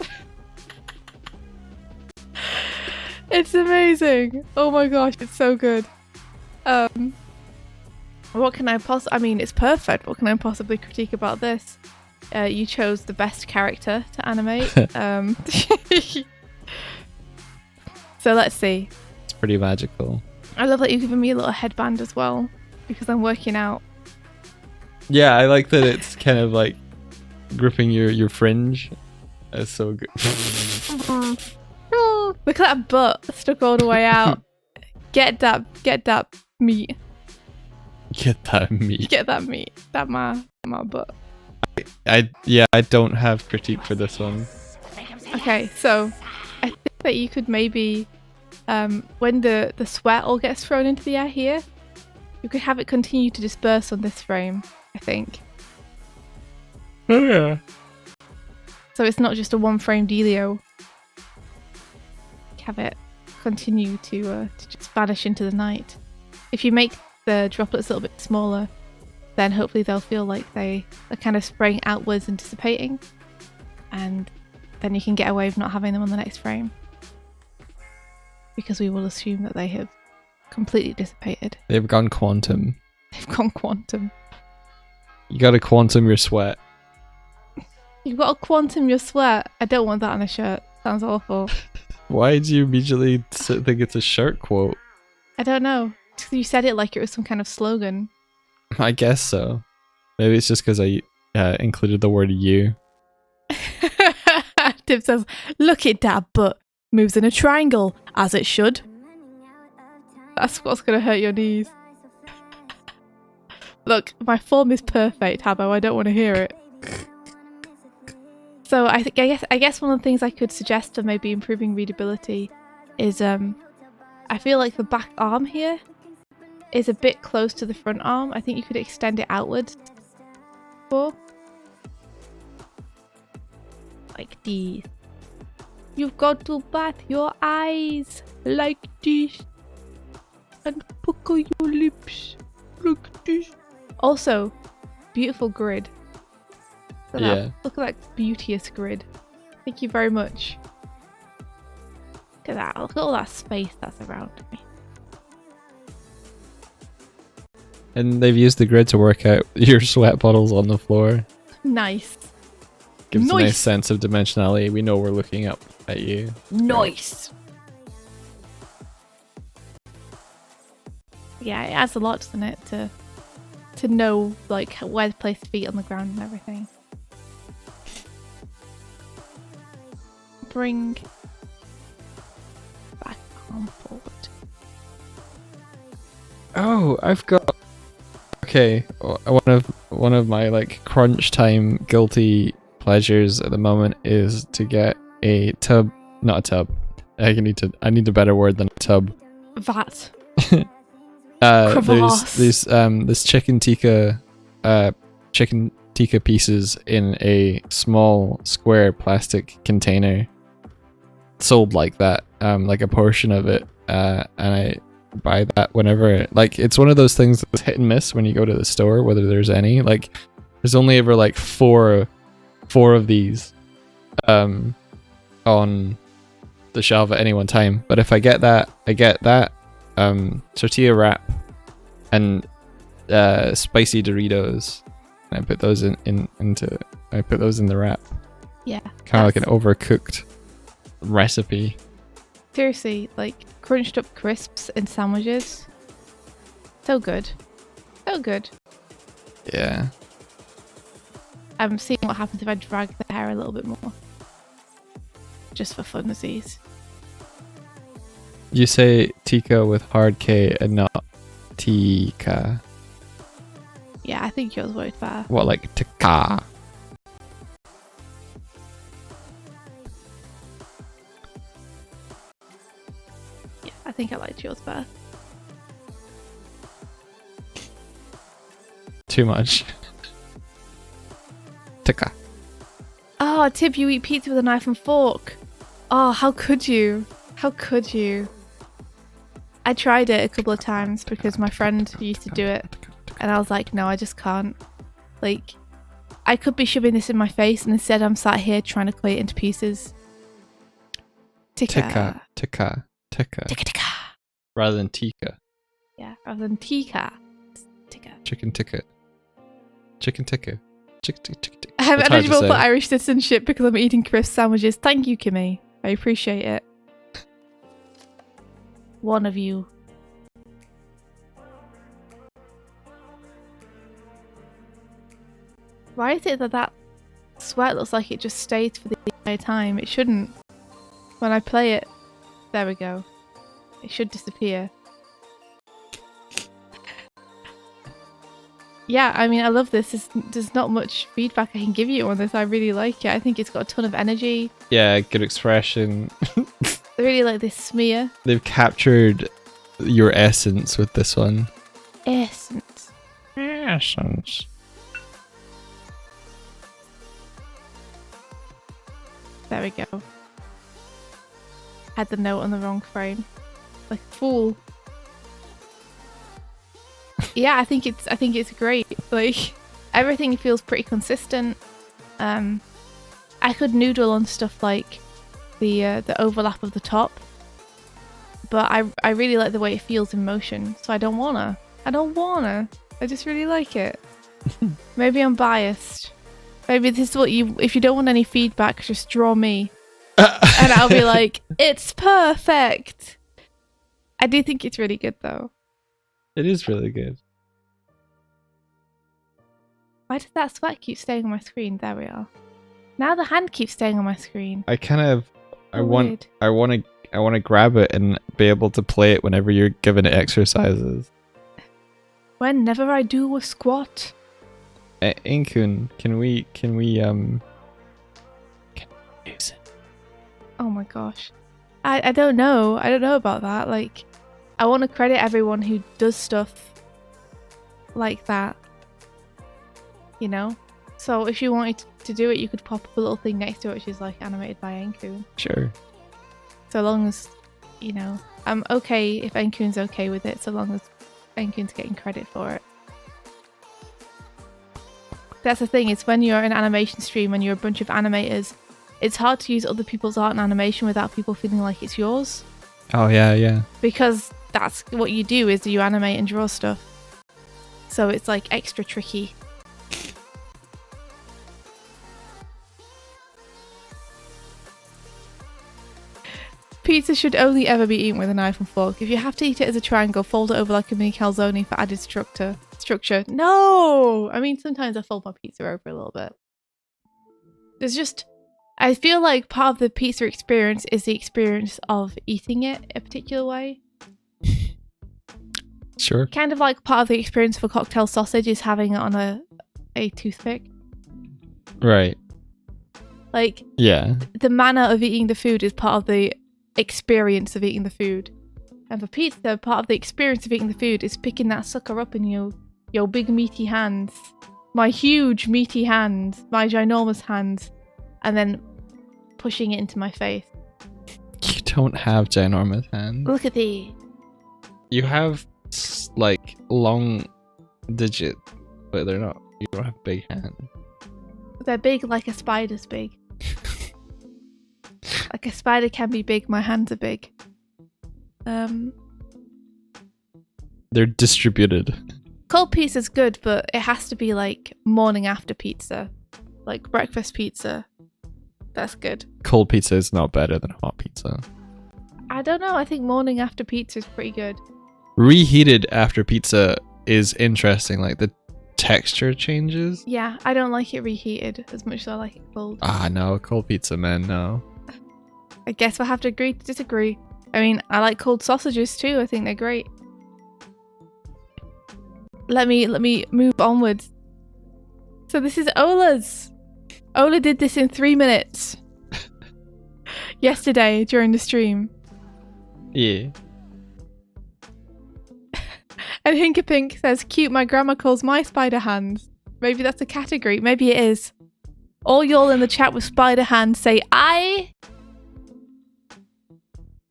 It's amazing. Oh my gosh, it's so good. What can I I mean, it's perfect. What can I possibly critique about this? You chose the best character to animate. So let's see. It's pretty magical. I love that you've given me a little headband as well because I'm working out. Yeah, I like that it's kind of like gripping your fringe. That's so good. Look at that butt stuck all the way out. Get that meat. Get that meat. Get that meat. That my butt. I don't have critique for this one. Okay, so I think that you could maybe when the sweat all gets thrown into the air here, you could have it continue to disperse on this frame, I think. Oh yeah. So it's not just a one frame dealio. Have it continue to just vanish into the night. If you make the droplets a little bit smaller, then hopefully they'll feel like they are kind of spraying outwards and dissipating, and then you can get away with not having them on the next frame, because we will assume that they have completely dissipated. They've gone quantum. They've gone quantum. You gotta quantum your sweat. You've got to quantum your sweat. I don't want that on a shirt. Sounds awful. Why do you immediately think it's a shirt quote? I don't know. You said it like it was some kind of slogan. I guess so. Maybe it's just because I included the word you. Tim says, look at that butt. Moves in a triangle, as it should. That's what's going to hurt your knees. Look, my form is perfect, Habbo. I don't want to hear it. So I guess one of the things I could suggest for maybe improving readability is I feel like the back arm here is a bit close to the front arm. I think you could extend it outwards. Like this. You've got to bat your eyes like this and pucker your lips like this. Also, beautiful grid. Look at that beauteous grid. Thank you very much. Look at that. Look at all that space that's around me. And they've used the grid to work out your sweat puddles on the floor. Nice. Gives a nice sense of dimensionality. We know we're looking up at you. Nice. Yeah, it adds a lot, doesn't it, to know like where to place feet on the ground and everything. Bring back arm forward. Oh, I've got. Okay, one of my like crunch time guilty pleasures at the moment is to get a tub, not a tub. I need a better word than a tub. Vat. There's this chicken tikka pieces in a small square plastic container, sold like that, like a portion of it, and I buy that whenever, like, it's one of those things that's hit and miss when you go to the store, whether there's any. Like, there's only ever like four of these on the shelf at any one time, but if I get that tortilla wrap and spicy Doritos, and I put those in the wrap. Yeah, kind of like an overcooked recipe. Seriously, like crunched up crisps in sandwiches. So good. So good. Yeah. I'm seeing what happens if I drag the hair a little bit more. Just for funsies. You say tikka with hard K and not tikka. Yeah, I think yours worked better. What, like tikka? Yeah, I think I liked yours better. Too much. Tikka. Oh, Tib, you eat pizza with a knife and fork. Oh, how could you? How could you? I tried it a couple of times because my friend used to do it. And I was like, no, I just can't. Like, I could be shoving this in my face and instead I'm sat here trying to cut it into pieces. Tikka. Tikka. Tikka. Tikka tikka. Rather than tikka. Yeah, rather than tikka. Tikka. Chicken tikka. Chicken tikka. Chicken tikka. I'm That's hard to eligible for say. Irish citizenship because I'm eating crisp sandwiches. Thank you, Kimmy. I appreciate it. One of you. Why is it that sweat looks like it just stays for the entire time? It shouldn't. When I play it, there we go. It should disappear. Yeah, I mean, I love this. There's not much feedback I can give you on this. I really like it. I think it's got a ton of energy. Yeah, good expression. I really like this smear. They've captured your essence with this one. Essence. Essence. There we go. Had the note on the wrong frame. Like a fool. Yeah, I think it's great. Like, everything feels pretty consistent. I could noodle on stuff like the overlap of the top, but I really like the way it feels in motion. So I don't wanna. I just really like it. Maybe I'm biased. Maybe this is what if you don't want any feedback, just draw me. And I'll be like, it's perfect. I do think it's really good though. It is really good. Why does that sweat keep staying on my screen? There we are. Now the hand keeps staying on my screen. I kind of, I Oh, want weird. to grab it and be able to play it whenever you're giving it exercises. Whenever I do a squat. Inkun, can we use it? Oh my gosh. I don't know. I don't know about that. Like, I want to credit everyone who does stuff like that. You know? So if you wanted to do it, you could pop up a little thing next to it, which is like animated by Enkun. Sure. So long as, you know, I'm okay if Enkun's okay with it, so long as Enkun's getting credit for it. That's the thing, it's when you're an animation stream and you're a bunch of animators, it's hard to use other people's art and animation without people feeling like it's yours. Oh yeah, yeah. Because that's what you do, is you animate and draw stuff. So it's like extra tricky. Pizza should only ever be eaten with a knife and fork. If you have to eat it as a triangle, fold it over like a mini calzone for added structure. No! I mean, sometimes I fold my pizza over a little bit. There's just... I feel like part of the pizza experience is the experience of eating it a particular way. Sure. Kind of like part of the experience of a cocktail sausage is having it on a toothpick. Right. Like, Yeah. the manner of eating the food is part of the experience of eating the food. And for pizza, part of the experience of eating the food is picking that sucker up in your big meaty hands. My huge meaty hands. My ginormous hands. And then pushing it into my face. You don't have ginormous hands. Look at thee. You have like long digits, but they're not. You don't have big hands. They're big like a spider's big. Like a spider can be big, my hands are big. They're distributed. Cold pizza's good, but it has to be like morning after pizza. Like breakfast pizza. That's good. Cold pizza is not better than hot pizza. I don't know, I think morning after pizza is pretty good. Reheated after pizza is interesting, like the texture changes. Yeah, I don't like it reheated as much as I like it cold. Ah, no, cold pizza, man, no. I guess we'll have to agree to disagree. I mean, I like cold sausages too, I think they're great. let me move onwards. So this is Ola's. Ola did this in 3 minutes. Yesterday during the stream. Yeah. And Hinkapink says, cute, my grandma calls my spider hands. Maybe that's a category. Maybe it is. All y'all in the chat with spider hands say I.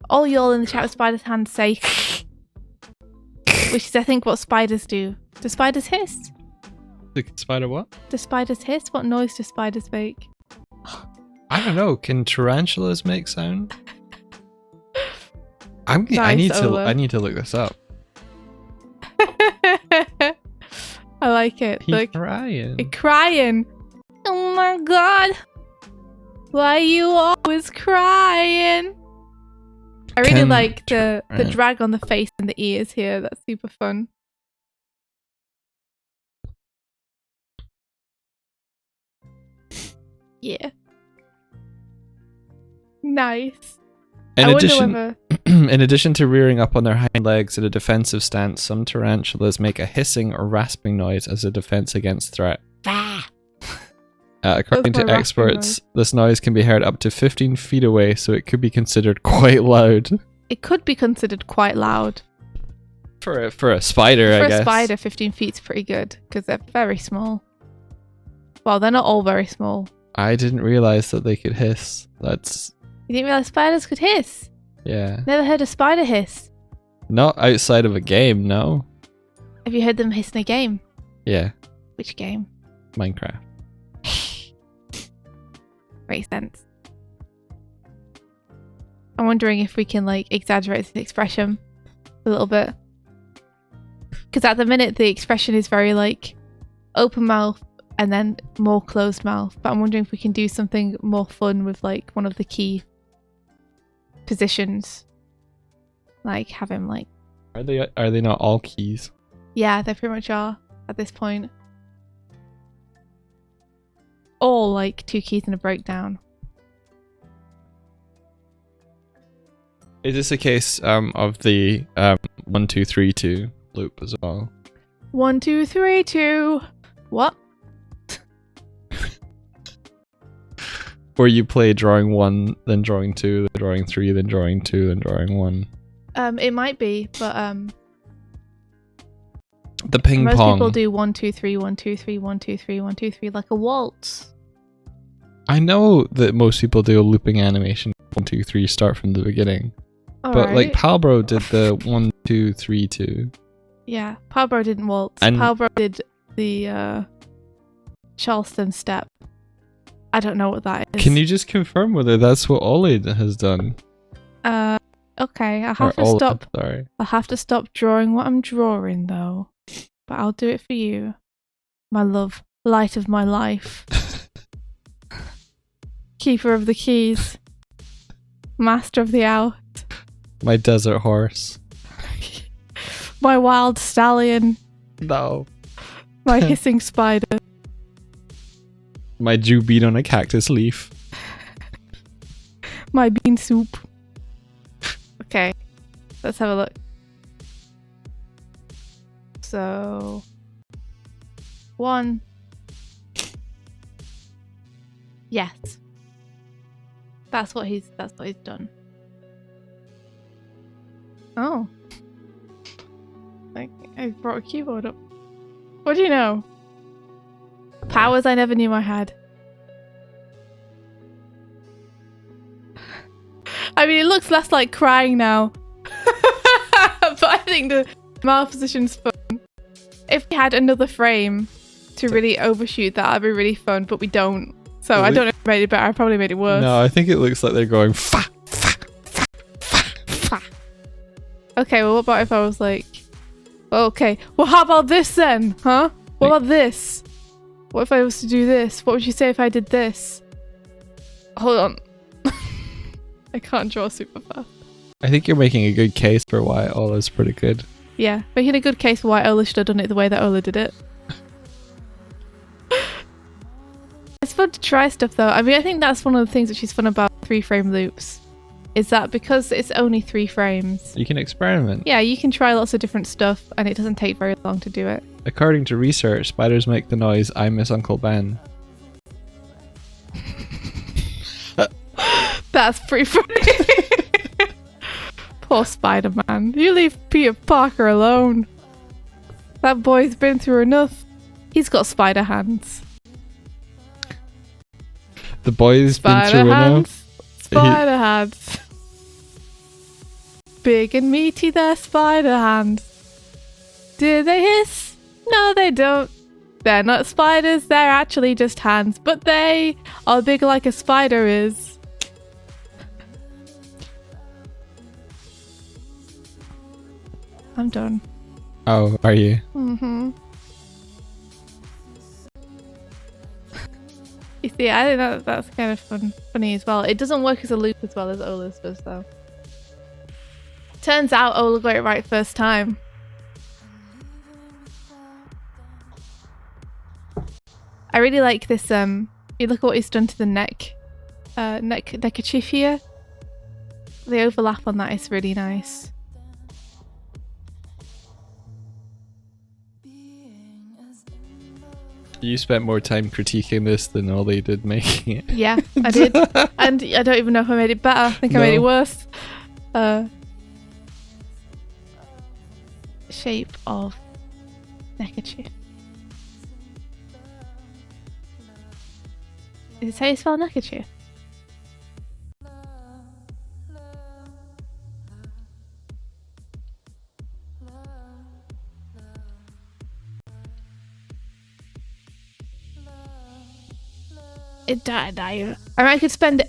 All y'all in the chat with spider hands say which is I think what spiders do. Do spiders hiss? The spider what? Do spiders hiss? What noise do spiders make? I don't know. Can tarantulas make sound? I Nice, need to look this up. I like it. He's Like, crying. Crying. Oh my god. Why are you always crying? I really like the drag on the face and the ears here. That's super fun. Yeah. Nice. In addition to rearing up on their hind legs in a defensive stance, some tarantulas make a hissing or rasping noise as a defense against threat. According to experts, this noise can be heard up to 15 feet away, so it could be considered quite loud. It could be considered quite loud. For a spider, I guess. For a spider, 15 feet's pretty good, because they're very small. Well, they're not all very small. I didn't realize that they could hiss. You didn't realize spiders could hiss? Yeah. Never heard a spider hiss? Not outside of a game, no. Have you heard them hiss in a game? Yeah. Which game? Minecraft. Makes sense. I'm wondering if we can like exaggerate this expression a little bit. Because at the minute the expression is very like open mouth and then more closed mouth. But I'm wondering if we can do something more fun with like one of the key positions. Like have him like... Are they not all keys? Yeah, they pretty much are at this point. All like 2 keys and a breakdown. Is this a case of the 1, 2, 3, 2 loop as well? 1, 2, 3, 2. What? Where you play drawing 1, then drawing 2, then drawing 3, then drawing 2, then drawing 1. It might be, but the ping most pong. Most people do 1, 2, 3, 1, 2, 3, 1, 2, 3, 1, 2, 3, like a waltz. I know that most people do a looping animation. 1, 2, 3, start from the beginning. But like Palbro did the 1, 2, 3, 2. Yeah, Palbro didn't waltz. And Palbro did the Charleston step. I don't know what that is. Can you just confirm whether that's what Ollie has done? Okay, I have to stop. Sorry. I have to stop drawing what I'm drawing though. But I'll do it for you. My love, light of my life. Keeper of the keys. Master of the out. My desert horse. My wild stallion. No. My hissing spider. My Jew beat on a cactus leaf. My bean soup. Okay, let's have a look. So 1. Yes. That's what he's done. Oh. I brought a keyboard up. What do you know? Powers I never knew I had. I mean, it looks less like crying now. But I think the mouth position's fun. If we had another frame to really overshoot that, that'd be really fun, but we don't. So I don't know if I made it better. I probably made it worse. No, I think it looks like they're going fa, fa, fa, fa, fa. Okay, well, what about if I was like... Okay, well, how about this then? Huh? What about this? What if I was to do this? What would you say if I did this? Hold on. I can't draw super fast. I think you're making a good case for why Ola's pretty good. Yeah, making a good case for why Ola should have done it the way that Ola did it. It's fun to try stuff though. I mean, I think that's one of the things which is fun about 3-frame loops. Is that because it's only 3 frames. You can experiment. Yeah, you can try lots of different stuff and it doesn't take very long to do it. According to research, spiders make the noise "I miss Uncle Ben." That's pretty funny. Poor Spider-Man. You leave Peter Parker alone. That boy's been through enough. He's got spider hands. The boy's been through enough. Spider hands. Big and meaty, their spider hands. Do they hiss? No, they don't. They're not spiders, they're actually just hands, but they are big like a spider is. I'm done. Oh, are you? Mm-hmm. You see, I think that's kind of funny as well. It doesn't work as a loop as well as Ola's does, though. Turns out Ola got it right first time. I really like this. You look at what he's done to the neckerchief here. The overlap on that is really nice. You spent more time critiquing this than Ollie did making it. Yeah, I did. And I don't even know if I made it better. I think I made it worse. Shape of neckerchief. Is it how you spell neckerchief? It died. I could spend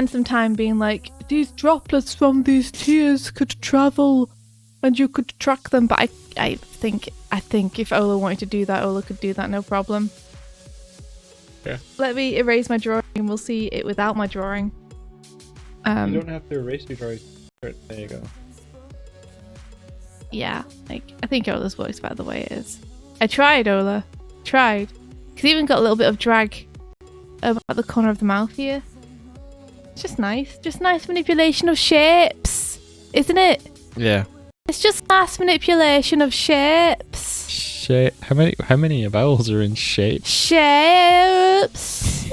some time being like, these droplets from these tears could travel, and you could track them. But I think if Ola wanted to do that, Ola could do that, no problem. Yeah. Let me erase my drawing, and we'll see it without my drawing. You don't have to erase your drawing. There you go. Yeah, I think Ola's works better the way it is. I tried, Ola. Tried. It's even got a little bit of drag at the corner of the mouth here. It's just nice. Just nice manipulation of shapes, isn't it? Yeah. It's just nice manipulation of shapes. How many vowels are in shape? Shapes.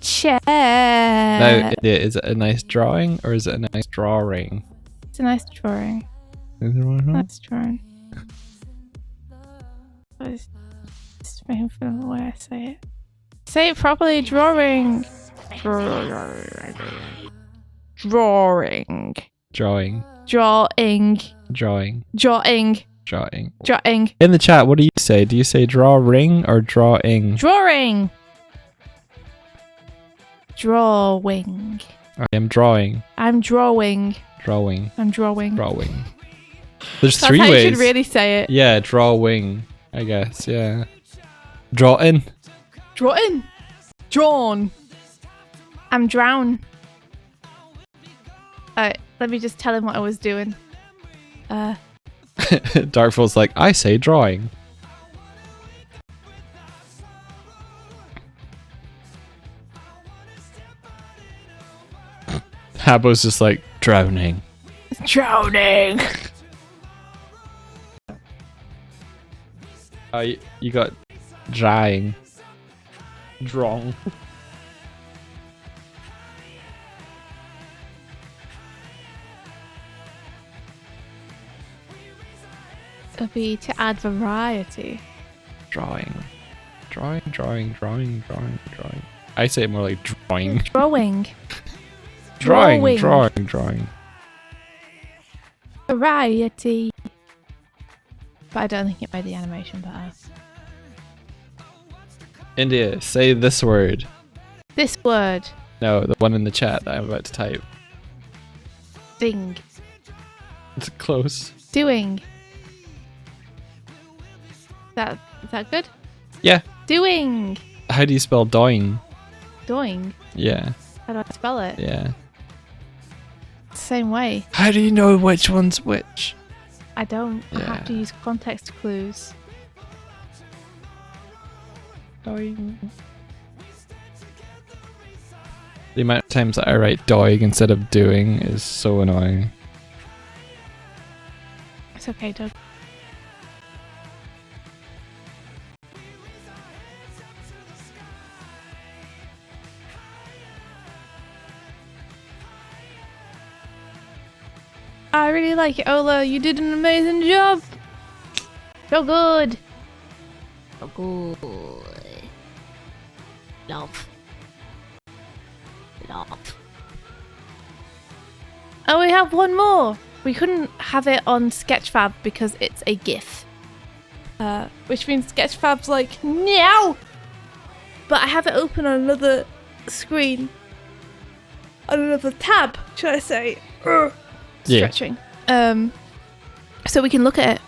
Shape. Now, is it a nice drawing or is it a nice drawing? It's a nice drawing. Nice drawing. Just making fun of the way I say it. Say it properly. Drawing. Drawing. Drawing. Drawing. Drawing. Drawing. Drawing. Drawing. In the chat, what do you say? Do you say drawing or drawing? Drawing. Drawing. I'm drawing. I'm drawing. Drawing. I'm drawing. Drawing. There's That's three how ways. you should really say it. Yeah, drawing. I guess. Yeah. Drawing. Drawing. Drawn. I'm drown. Let me just tell him what I was doing. Darkfall's like, I say drawing. Habbo's just like, drowning. Drowning. You got drying. Drawn. It'll be to add variety. Drawing. Drawing. I say it more like drawing. Drawing. Drawing. Variety. But I don't think it made the animation better. India, say this word. This word. No, the one in the chat that I'm about to type. Ding. It's close. Doing. Is that good? Yeah. Doing. How do you spell doing? Doing. Yeah. How do I spell it? Yeah. Same way. How do you know which one's which? I don't. Yeah. I have to use context clues. Doing. The amount of times that I write doig instead of doing is so annoying. It's okay, Doug. I really like it, Ola. You did an amazing job. So good. So good. Love. Love. Oh, we have one more. We couldn't have it on Sketchfab because it's a GIF. Which means Sketchfab's like, no! But I have it open on another screen. On another tab, should I say. Stretching. So we can look at it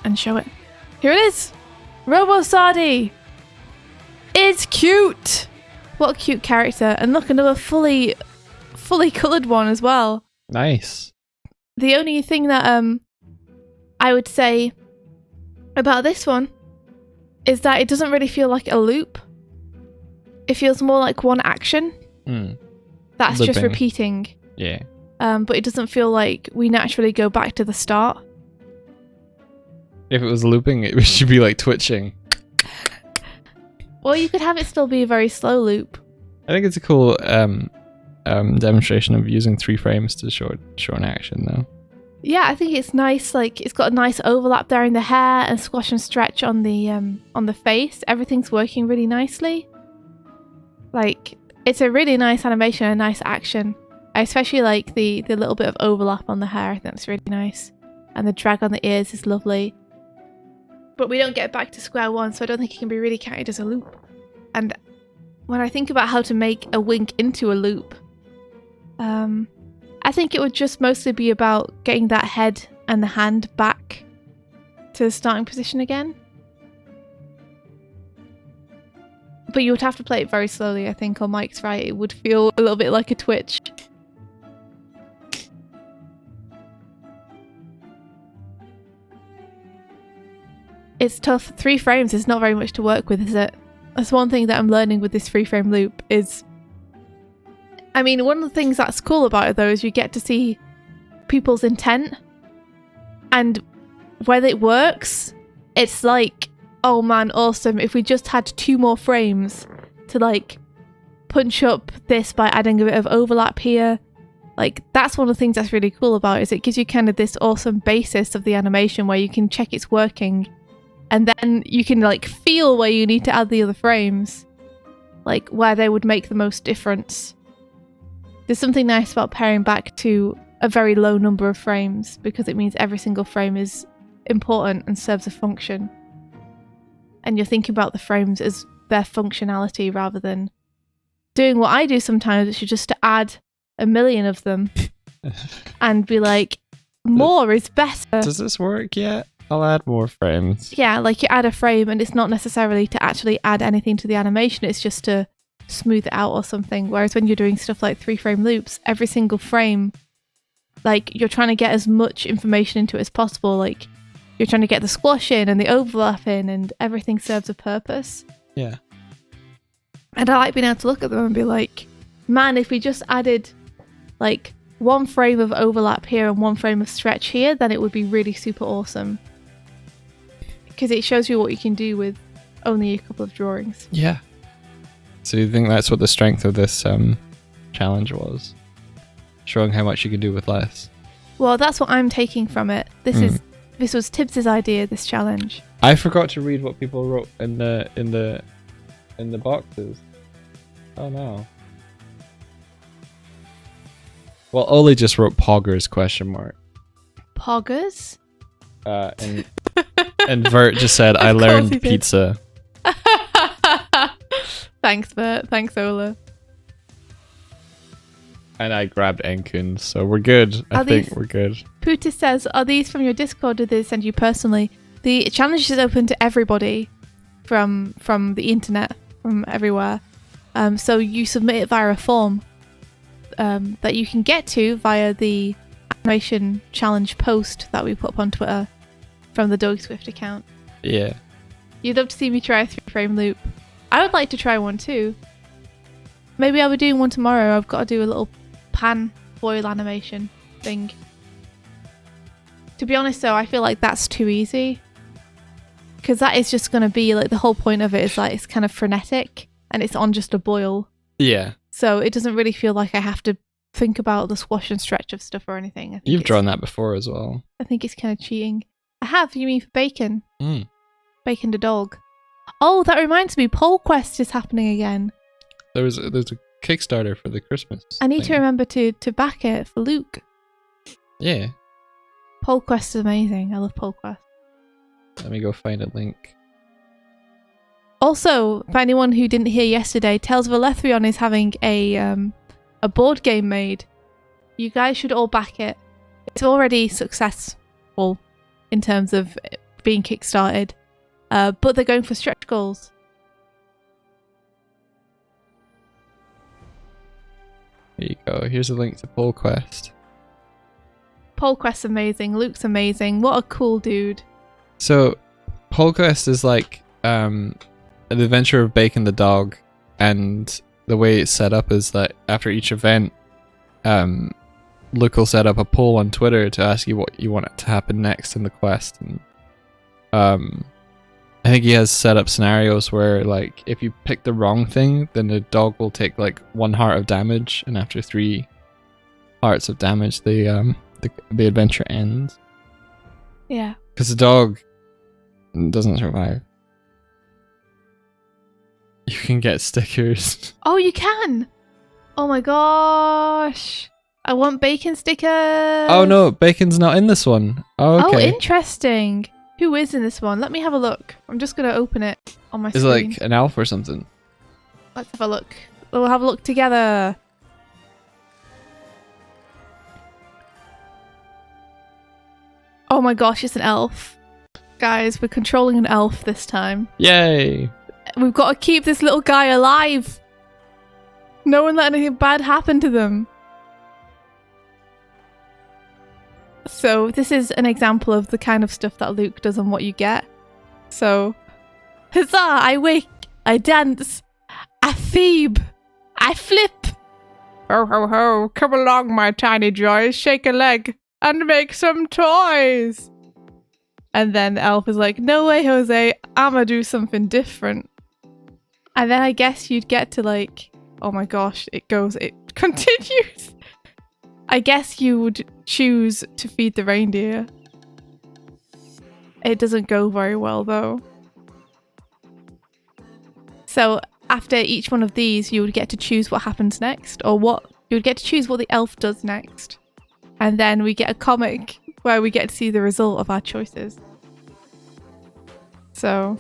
and show it. Here it is. Robo Sardi. It's cute. What a cute character. And look, another fully coloured one as well. Nice. The only thing that I would say about this one is that it doesn't really feel like a loop. It feels more like one action. That's Looping. just repeating. Yeah. But it doesn't feel like we naturally go back to the start. If it was looping, it should be like twitching. Well, you could have it still be a very slow loop. I think it's a cool demonstration of using 3 frames to show an action, though. Yeah, I think it's nice. Like, it's got a nice overlap there in the hair and squash and stretch on the face. Everything's working really nicely. Like, it's a really nice animation, a nice action. I especially like the little bit of overlap on the hair. I think that's really nice. And the drag on the ears is lovely. But we don't get back to square one, so I don't think it can be really counted as a loop. And when I think about how to make a wink into a loop, I think it would just mostly be about getting that head and the hand back to the starting position again. But you would have to play it very slowly, I think, or Mike's right. It would feel a little bit like a twitch. It's tough. 3 frames is not very much to work with, is it? That's one thing that I'm learning with this 3-frame loop is... I mean, one of the things that's cool about it, though, is you get to see people's intent. And when it works, it's like, oh man, awesome. If we just had 2 more frames to, like, punch up this by adding a bit of overlap here. Like, that's one of the things that's really cool about it, is it gives you kind of this awesome basis of the animation where you can check it's working. And then you can, like, feel where you need to add the other frames. Like, where they would make the most difference. There's something nice about paring back to a very low number of frames, because it means every single frame is important and serves a function. And you're thinking about the frames as their functionality rather than doing what I do sometimes, which is just to add a million of them and be like, more is better. Does this work yet? I'll add more frames. Yeah, like you add a frame and it's not necessarily to actually add anything to the animation, it's just to smooth it out or something. Whereas when you're doing stuff like 3-frame loops, every single frame, like, you're trying to get as much information into it as possible. Like, you're trying to get the squash in and the overlap in, and everything serves a purpose. Yeah. And I like being able to look at them and be like, man, if we just added like 1 frame of overlap here and 1 frame of stretch here, then it would be really super awesome. Because it shows you what you can do with only a couple of drawings. Yeah. So you think that's what the strength of this challenge was? Showing how much you can do with less? Well, that's what I'm taking from it. This was Tibbs's idea, this challenge. I forgot to read what people wrote in the boxes. Oh no. Well, Oli just wrote poggers ? Poggers? And Vert just said, I learned pizza. Thanks, Vert. Thanks, Ola. And I grabbed Enkun, so we're good. I think we're good. Puta says, are these from your Discord, or did they send you personally? The challenge is open to everybody from the internet, from everywhere. So you submit it via a form that you can get to via the animation challenge post that we put up on Twitter from the Doig Swift account. Yeah. You'd love to see me try a 3-frame loop. I would like to try one too. Maybe I'll be doing one tomorrow. I've got to do a little pan foil animation thing. To be honest though, I feel like that's too easy. Because that is just going to be like, the whole point of it is like, it's kind of frenetic and it's on just a boil. Yeah. So it doesn't really feel like I have to think about the squash and stretch of stuff or anything. You've drawn that before as well. I think it's kind of cheating. I have. You mean for Bacon? Bacon the dog. Oh, that reminds me. Poll Quest is happening again. There's a Kickstarter for the Christmas. I need to remember to back it for Luke. Yeah. Poll Quest is amazing. I love Poll Quest. Let me go find a link. Also, for anyone who didn't hear yesterday, Tales of Alethrion is having a board game made. You guys should all back it. It's already successful in terms of being kickstarted, but they're going for stretch goals. There you go. Here's a link to Poll Quest. Poll Quest's amazing. Luke's amazing. What a cool dude. So, Poll Quest is like the adventure of Bacon the dog, and the way it's set up is that after each event, Luke will set up a poll on Twitter to ask you what you want to happen next in the quest, and I think he has set up scenarios where, like, if you pick the wrong thing, then the dog will take like 1 heart of damage, and after 3 hearts of damage, the adventure ends. Yeah. Because the dog doesn't survive. You can get stickers. Oh, you can! Oh my gosh! I want Bacon stickers! Oh no, Bacon's not in this one. Oh, okay. Oh, interesting. Who is in this one? Let me have a look. I'm just going to open it on my Is it screen. like an elf or something? Let's have a look. We'll have a look together. Oh my gosh, it's an elf. Guys, we're controlling an elf this time. Yay! We've got to keep this little guy alive. No one let anything bad happen to them. So this is an example of the kind of stuff that Luke does and what you get. So, huzzah, I wake, I dance, I phoebe, I flip. Ho ho ho, come along my tiny joys, shake a leg and make some toys. And then the elf is like, no way, Jose, I'ma do something different. And then I guess you'd get to like, oh my gosh, it continues. I guess you would choose to feed the reindeer. It doesn't go very well though. So after each one of these, you would get to choose what happens next, or you would get to choose what the elf does next. And then we get a comic where we get to see the result of our choices. So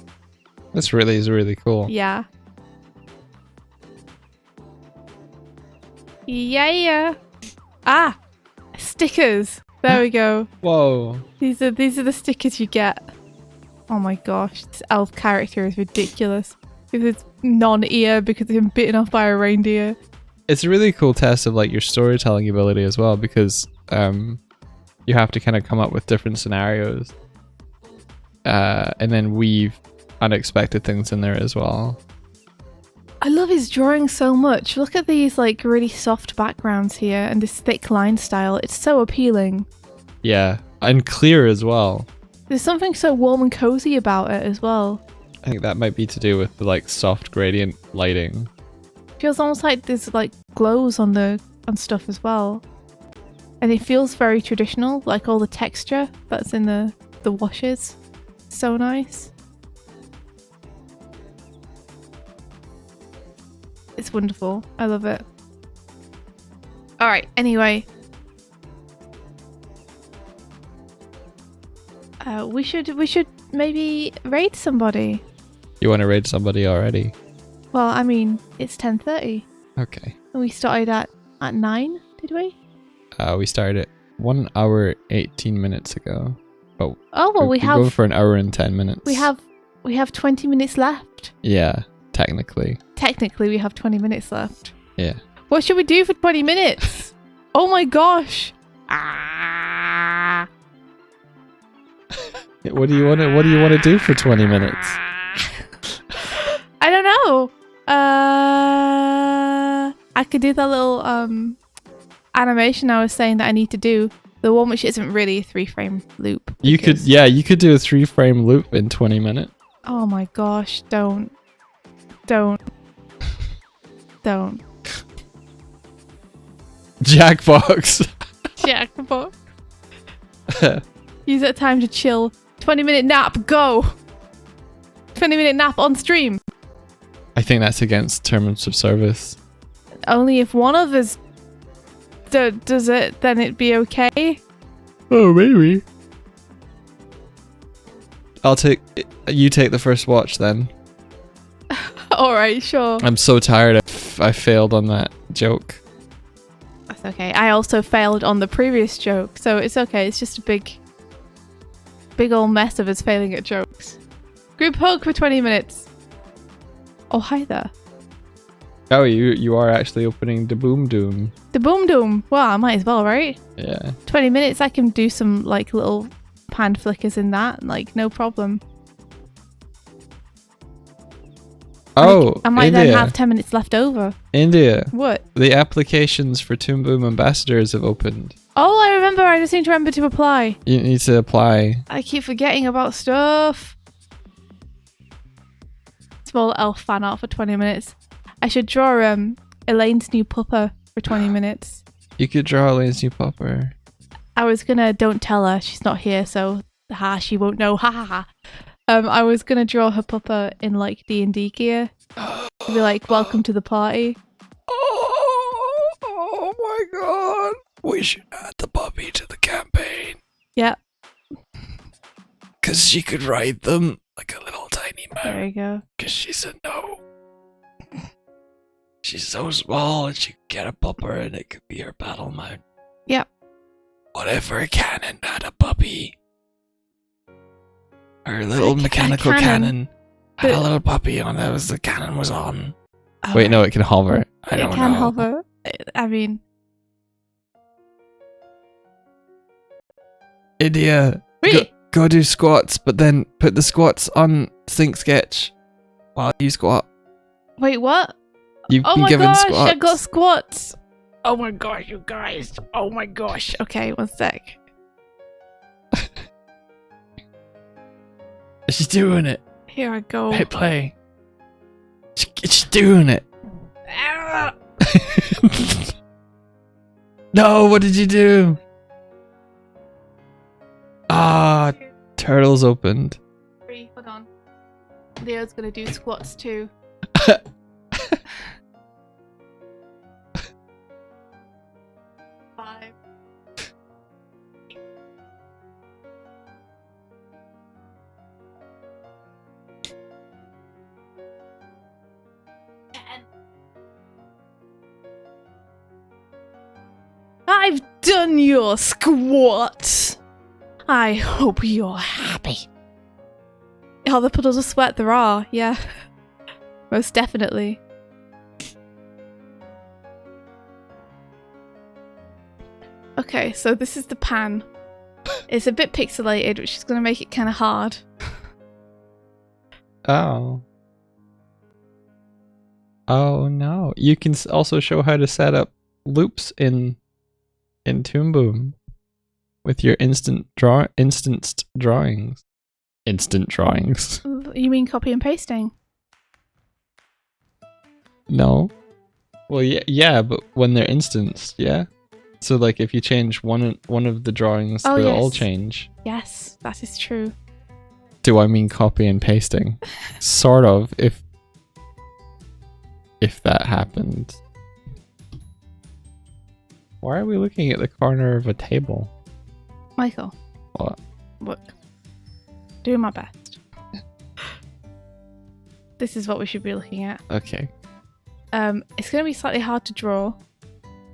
This really is really cool. yeah. Yeah. Ah, stickers. There we go. Whoa. These are the stickers you get. Oh my gosh, this elf character is ridiculous. With his non-ear because he's been bitten off by a reindeer. It's a really cool test of like your storytelling ability as well, because you have to kind of come up with different scenarios and then weave unexpected things in there as well. I love his drawing so much. Look at these like really soft backgrounds here and this thick line style. It's so appealing. Yeah, and clear as well. There's something so warm and cozy about it as well. I think that might be to do with the like soft gradient lighting. Feels almost like there's like glows on stuff as well. And it feels very traditional, like all the texture that's in the washes. So nice. It's wonderful. I love it. Alright, anyway. We should maybe raid somebody. You want to raid somebody already? Well, I mean, it's 10:30. Okay. And we started at 9, did we? We started 1 hour 18 minutes ago. But oh well, we have go for an hour and 10 minutes. We have 20 minutes left. Yeah, technically. Technically, we have 20 minutes left. Yeah. What should we do for 20 minutes? Oh my gosh! Ah. What do you want to do for 20 minutes? I don't know. I could do that little animation I was saying that I need to do. The one which isn't really a 3-frame loop. You could do a 3-frame loop in 20 minutes. Oh my gosh, don't. Jackbox. Jackpot. Use that time to chill. 20-minute nap, go! 20-minute nap on stream. I think that's against terms of service. Only if one of us does it, then it'd be okay. Oh, maybe. You take the first watch then. Alright, sure. I'm so tired. I failed on that joke. That's okay. I also failed on the previous joke, so it's okay. It's just a big old mess of us failing at jokes. Group hug for 20 minutes. Oh, hi there. Oh, you are actually opening the Boom Doom. The Boom Doom. Well, I might as well, right? Yeah. 20 minutes, I can do some like little pan flickers in that, like no problem. Oh, I might India. then have 10 minutes left over. India. What? The applications for Toon Boom ambassadors have opened. Oh, I remember. I just need to remember to apply. You need to apply. I keep forgetting about stuff. Small elf fan art for 20 minutes. I should draw Elaine's new pupper for 20 minutes. You could draw Elaine's new pupper. I was gonna, don't tell her, she's not here, so she won't know. Ha ha ha. I was gonna draw her pupper in like D&D gear. To be like, welcome to the party. Oh my god. We should add the puppy to the campaign. Yep. Because she could ride them like a little tiny There mouse. you go. Because she's a no. She's so small and she could get a pupper and it could be her battle mount. Yep. What if her cannon had a puppy? Her little mechanical cannon had a little puppy on it as the cannon was on. Oh, Wait, no, it can hover. I don't know. It can hover. I mean... India, Wait! go do squats, but then put the squats on Sync Sketch while you squat. Wait, what? You've Oh been my given gosh, squats. I got squats! Oh my gosh, you guys. Oh my gosh. Okay, one sec. She's doing it. Here I go. Hit play. She's doing it. Ah! No, what did you do? Ah, turtles opened. Hold on. Leo's gonna do squats too. Five. I've done your squats. I hope you're happy. Oh, the puddles of sweat there are, yeah. Most definitely. Okay, so this is the pan. It's a bit pixelated, which is going to make it kind of hard. Oh. Oh no. You can also show how to set up loops in Toon Boom with your instanced drawings. Instant drawings. You mean copy and pasting? No. Well, yeah, but when they're instanced, yeah. So like if you change one of the drawings, Oh, they'll yes. all change. Yes, that is true. Do I mean copy and pasting? Sort of, if that happened. Why are we looking at the corner of a table? Michael. What? Look. Doing my best. This is what we should be looking at. Okay. It's going to be slightly hard to draw.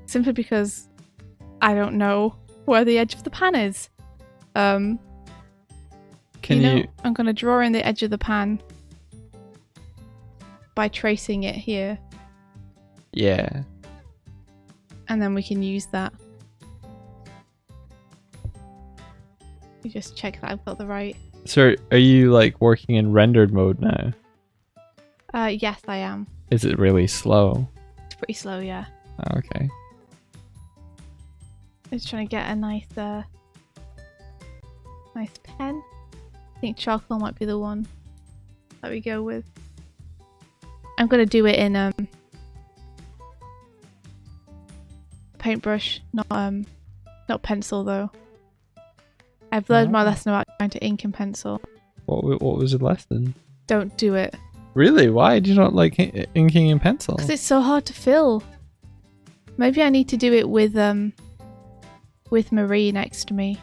Simply because I don't know where the edge of the pan is. Can you... I'm going to draw in the edge of the pan by tracing it here. Yeah. And then we can use that. You just check that I've got the right. So are you like working in rendered mode now? Yes, I am. Is it really slow? It's pretty slow, yeah. Oh, okay. I'm just trying to get a nice pen. I think charcoal might be the one that we go with. I'm gonna do it in paintbrush, not pencil though. I've learned my lesson about trying to ink and pencil. What was your lesson? Don't do it. Really? Why do you not like inking in pencil? Because it's so hard to fill. Maybe I need to do it with Marie next to me,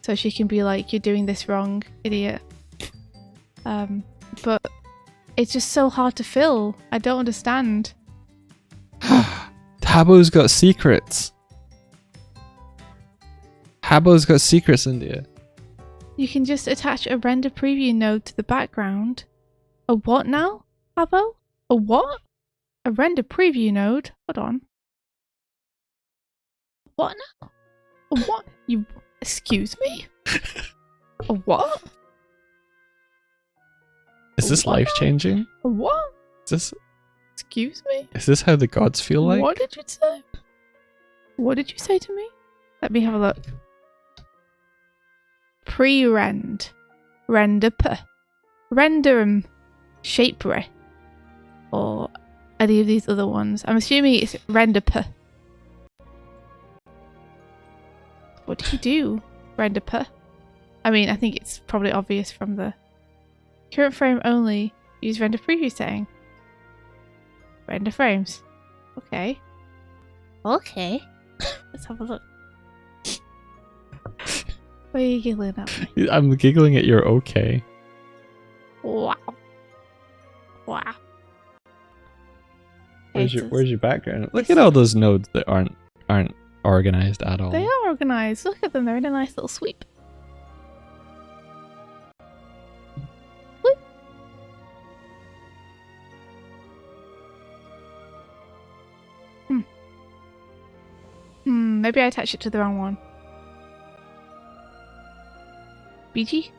so she can be like, "You're doing this wrong, idiot." But it's just so hard to fill. I don't understand. Habo's got secrets. Habo's got secrets, India. You can just attach a render preview node to the background. A what now, Habo? A what? A render preview node? Hold on. What now? A what? You... Excuse me? A what? Is this life-changing? A what? Is this... Excuse me? Is this how the gods feel like? What did you say? What did you say to me? Let me have a look. Pre-rend. Render p. Render shapere. Or any of these other ones. I'm assuming it's render p. What do you do? Render p? I mean, I think it's probably obvious from the current frame only. Use render preview setting. Render frames. Okay. Okay. Let's have a look. Why are you giggling at me? I'm giggling at your okay. Wow. Wow. Where's your background? Look at all those nodes that aren't organized at all. They are organized. Look at them. They're in a nice little sweep. Maybe I attached it to the wrong one. BG?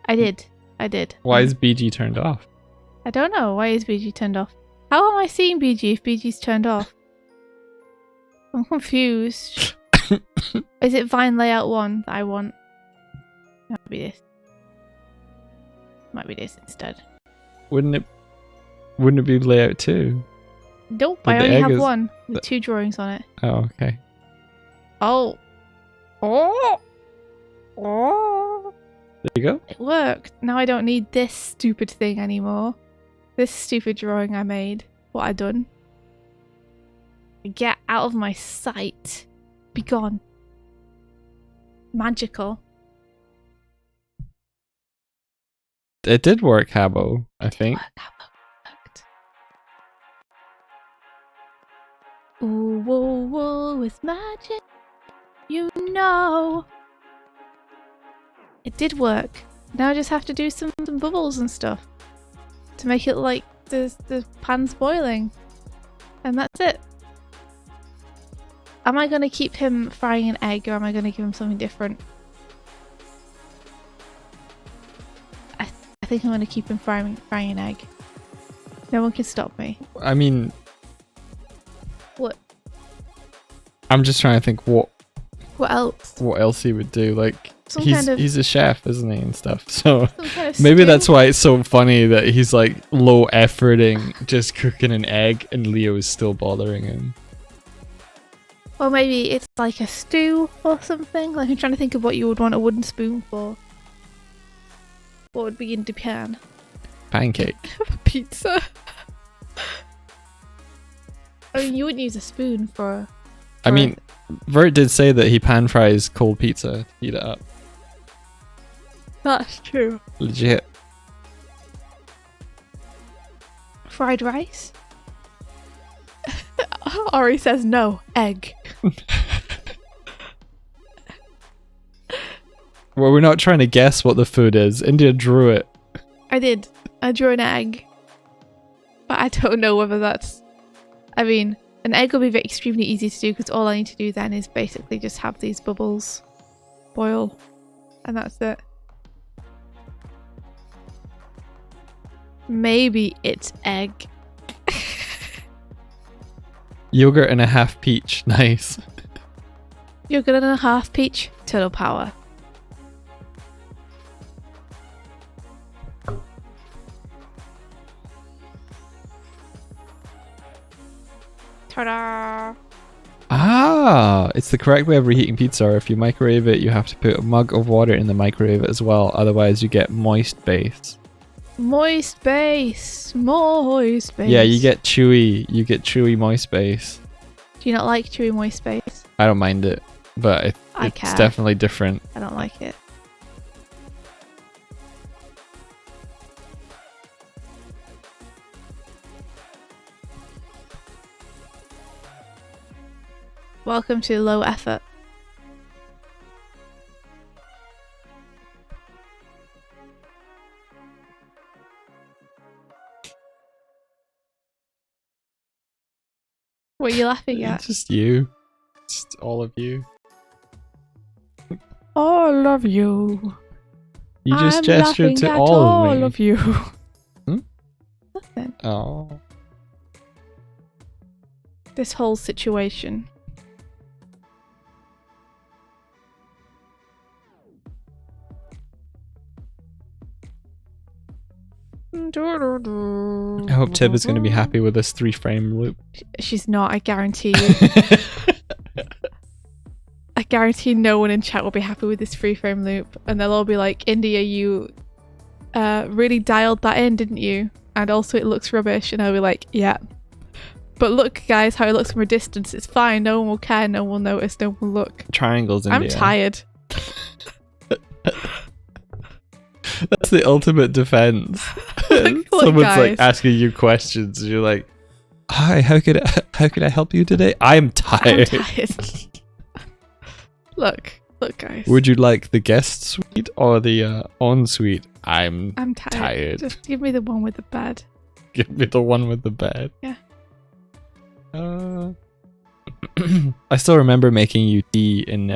I did. Why is BG turned off? I don't know. Why is BG turned off? How am I seeing BG if BG's turned off? I'm confused. Is it Vine Layout 1 that I want? Might be this. Might be this instead. Wouldn't it be Layout 2? Nope, But I the only egg have is- one with 2 drawings on it. Oh, okay. Oh. Oh. Oh. There you go. It worked. Now I don't need this stupid thing anymore. This stupid drawing I made. What I done. Get out of my sight. Be gone. Magical. It did work, Habo, I think. Worked. Ooh, whoa, whoa, it's magic. You know. It did work. Now I just have to do some bubbles and stuff to make it like the pan's boiling. And that's it. Am I going to keep him frying an egg or am I going to give him something different? I think I'm going to keep him frying an egg. No one can stop me. I mean... What? I'm just trying to think what else he would do. Like, Some kind of- he's a chef, isn't he, and stuff. So Some kind of maybe stew? that's why it's so funny that he's like low efforting, just cooking an egg, and Leo is still bothering him. Or maybe it's like a stew or something. Like I'm trying to think of what you would want a wooden spoon for. What would be in Japan? Pancake. Pizza. I mean, you wouldn't use a spoon for. I mean, Vert did say that he pan fries cold pizza to heat it up. That's true. Legit. Fried rice. Ori says no. Egg. Well, we're not trying to guess what the food is. India drew it. I did. I drew an egg. But I don't know whether that's... I mean, an egg will be extremely easy to do because all I need to do then is basically just have these bubbles boil. And that's it. Maybe it's egg. Yogurt and a half peach. Nice. Yogurt and a half peach. Turtle power. Ta-da! Ah, it's the correct way of reheating pizza. Or if you microwave it, you have to put a mug of water in the microwave as well. Otherwise, you get moist base. Moist base. Moist base. Yeah, you get chewy moist base. Do you not like chewy moist base? I don't mind it, but it's definitely different. I don't like it. Welcome to low effort. What are you laughing at? Just you. Just all of you. All of you. You just I'm gestured to laughing at all of me. you. Hmm? Nothing. Oh. This whole situation. I hope Tib is going to be happy with this 3-frame loop. She's not, I guarantee you. I guarantee no one in chat will be happy with this 3-frame loop. And they'll all be like, India, you really dialed that in, didn't you? And also it looks rubbish. And I'll be like, yeah. But look, guys, how it looks from a distance. It's fine. No one will care. No one will notice. No one will look. Triangles, India. I'm tired. That's the ultimate defense. Look, Someone's guys. like asking you questions. You're like, "Hi, how could I help you today? I'm tired." I'm tired. Look, guys. Would you like the guest suite or the ensuite? I'm tired. Just give me the one with the bed. Give me the one with the bed. Yeah. I still remember making you tea in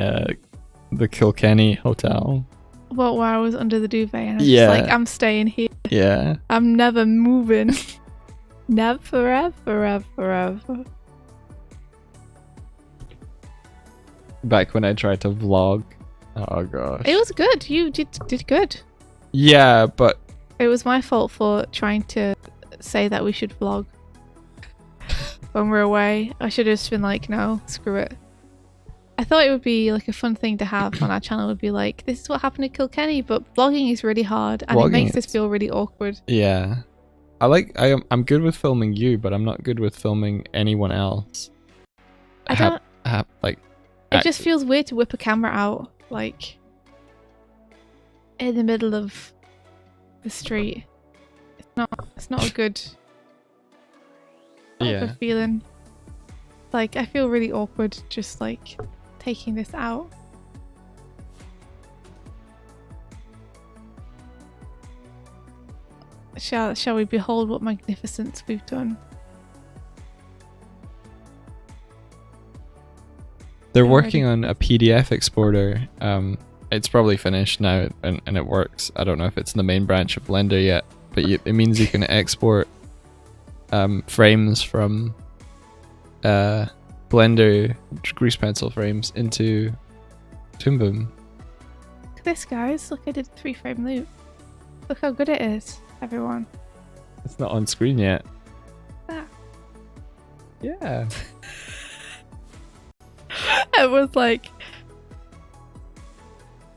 the Kilkenny hotel. Well, where I was under the duvet and I was just like, I'm staying here. Yeah. I'm never moving. Never, ever. Back when I tried to vlog. Oh gosh. It was good. You did good. Yeah, but it was my fault for trying to say that we should vlog when we're away. I should have just been like, no, screw it. I thought it would be like a fun thing to have on our channel. Would be like, this is what happened at Kilkenny, but vlogging is really hard and it makes us feel really awkward. Yeah, I'm good with filming you, but I'm not good with filming anyone else. It just feels weird to whip a camera out like in the middle of the street. It's not a good feeling. Like, I feel really awkward just like taking this out. Shall we behold what magnificence we've done? They're working on a PDF exporter. It's probably finished now and it works. I don't know if it's in the main branch of Blender yet, but it means you can export frames from Blender grease pencil frames into Toon Boom. Look at this, guys. Look, I did a 3-frame loop. Look how good it is, everyone. It's not on screen yet. Ah. Yeah. It was like,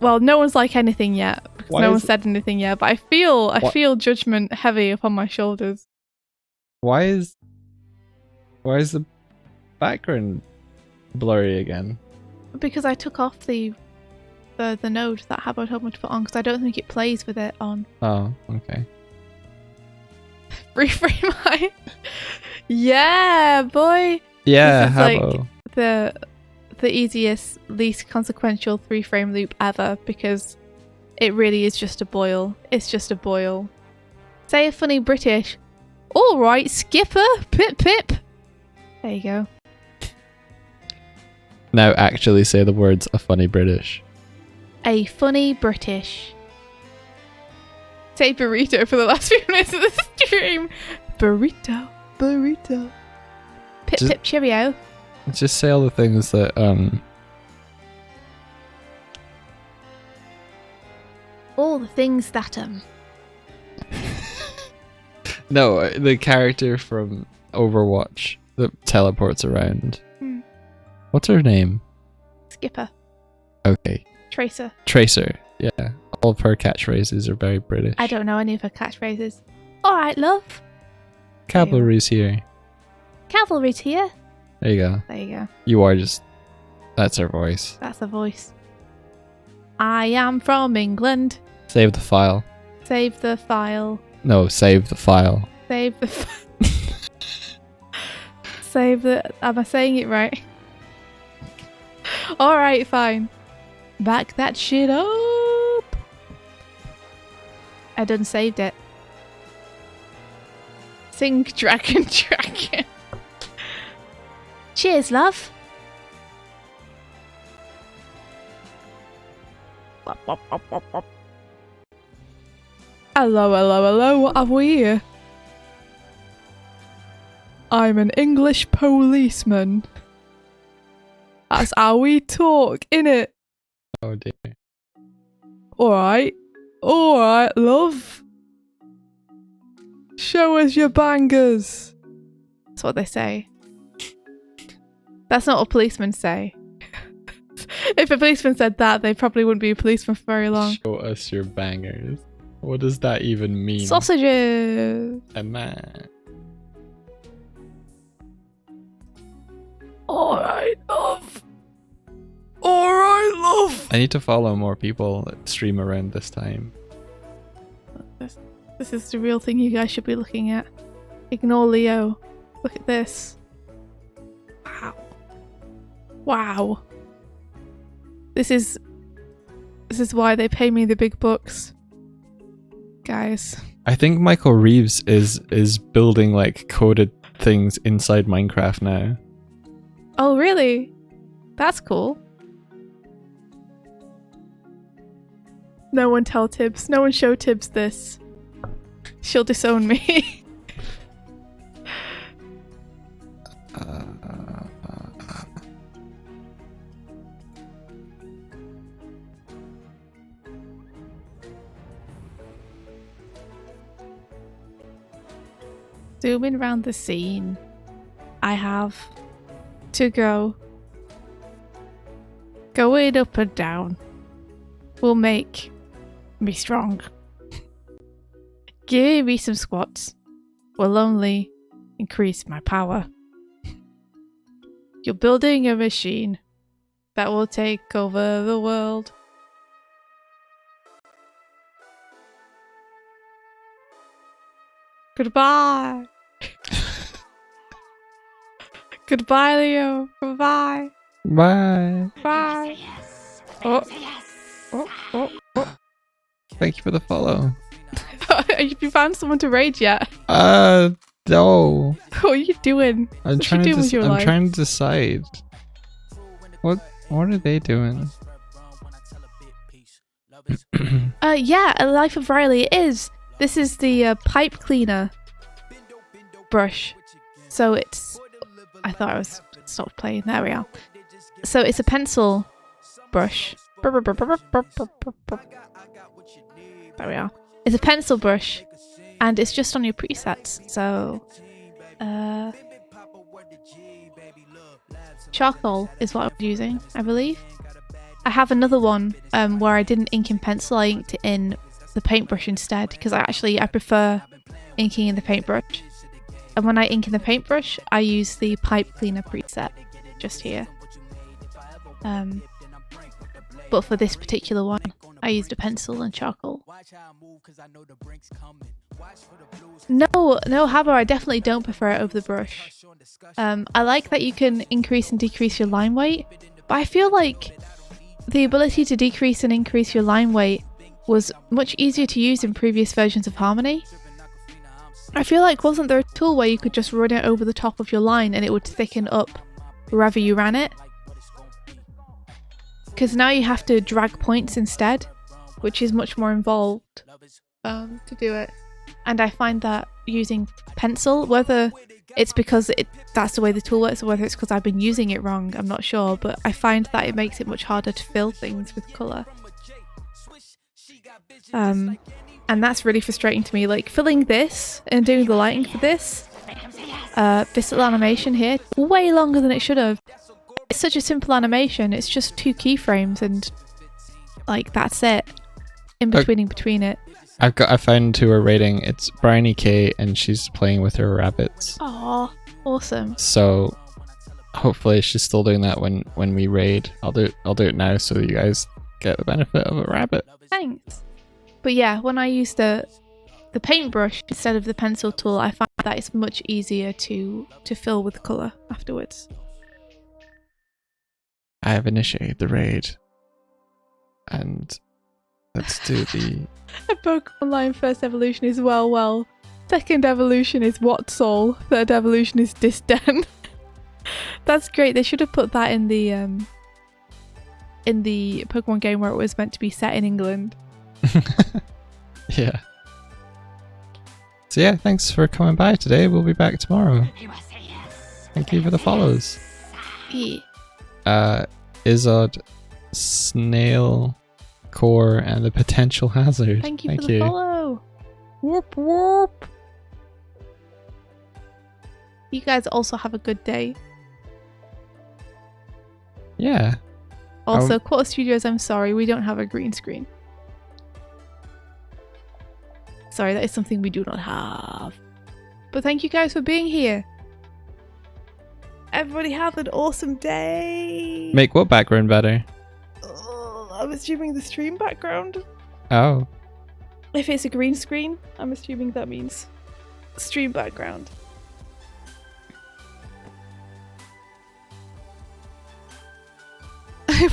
well, no one's like anything yet because no one said anything yet. But I feel judgment heavy upon my shoulders. Why is the background blurry again? Because I took off the node that Habbo told me to put on because I don't think it plays with it on. Oh, okay. Reframe high. Yeah, boy. Yeah, Habbo. Like the easiest, least consequential 3-frame loop ever because it really is just a boil. It's just a boil. Say a funny British. All right, skipper. Pip pip. There you go. Now actually say the words a funny British. A funny British. Say burrito for the last few minutes of the stream. Burrito. Pip pip cheerio. Just say all the things that all the things that No, the character from Overwatch that teleports around. Hmm. What's her name? Skipper. Okay. Tracer. Tracer. Yeah. All of her catchphrases are very British. I don't know any of her catchphrases. Alright, love. Cavalry's here. Cavalry's here. There you go. There you go. You are just... That's her voice. That's the voice. I am from England. Save the file. Save the file. No, save the file. Save the Save the... Am I saying it right? Alright, fine. Back that shit up. I done saved it. Sing dragon dragon. Cheers, love. Hello, hello, hello, what have we here? I'm an English policeman. That's how we talk, innit? Oh dear. Alright. Alright, love. Show us your bangers. That's what they say. That's not what policemen say. If a policeman said that, they probably wouldn't be a policeman for very long. Show us your bangers. What does that even mean? Sausages. A man. Alright, love. Alright, love. I need to follow more people that stream around this time. This is the real thing you guys should be looking at. Ignore Leo. Look at this. Wow. Wow. This is why they pay me the big bucks. Guys. I think Michael Reeves is building like coded things inside Minecraft now. Oh, really? That's cool. No one tell Tibbs. No one show Tibbs this. She'll disown me. Zooming around the scene. I have to go. Going up and down will make me strong. Give me some squats will only increase my power. You're building a machine that will take over the world. Goodbye. Goodbye, Leo. Goodbye. Bye. Bye. Oh. Oh, oh, oh. Thank you for the follow. Have you found someone to raid yet? No. What are you doing? I'm trying to decide. What are they doing? Yeah, A Life of Riley it is. This is the pipe cleaner brush. So it's... I thought I was stopped playing. There we are. So it's a pencil brush. There we are. It's a pencil brush and it's just on your presets. So charcoal is what I was using, I believe. I have another one where I didn't ink in pencil, I inked it in the paintbrush instead because I prefer inking in the paintbrush. And when I ink in the paintbrush, I use the pipe cleaner preset just here. But for this particular one, I used a pencil and charcoal. No, Habbo, I definitely don't prefer it over the brush. I like that you can increase and decrease your line weight, but I feel like the ability to decrease and increase your line weight was much easier to use in previous versions of Harmony. I feel like wasn't there a tool where you could just run it over the top of your line and it would thicken up wherever you ran it? Because now you have to drag points instead, which is much more involved to do it. And I find that using pencil, whether it's because that's the way the tool works or whether it's because I've been using it wrong, I'm not sure, but I find that it makes it much harder to fill things with colour. And that's really frustrating to me. Like filling this and doing the lighting for this This little animation here, way longer than it should have. It's such a simple animation. It's just 2 keyframes and like that's it. In between it. I found who we're rating. It's Bryony K, and she's playing with her rabbits. Oh, awesome. So hopefully she's still doing that when we raid. I'll do it now so you guys get the benefit of a rabbit. Thanks. But yeah, when I use the paintbrush instead of the pencil tool, I find that it's much easier to fill with colour afterwards. I have initiated the raid. And let's do the... A Pokemon line first evolution is well. Second evolution is What's-All. Third evolution is Disden. That's great. They should have put that in the Pokemon game where it was meant to be set in England. Yeah. So yeah, thanks for coming by today. We'll be back tomorrow. Thank you for the follows. Yeah. Izod, Snail, Core, and the Potential Hazard. Thank you for the follow. Whoop whoop. You guys also have a good day. Yeah. Also, Quarter Studios, I'm sorry, we don't have a green screen. Sorry, that is something we do not have. But thank you guys for being here. Everybody have an awesome day. Make what background better? I'm assuming the stream background. Oh. If it's a green screen, I'm assuming that means stream background.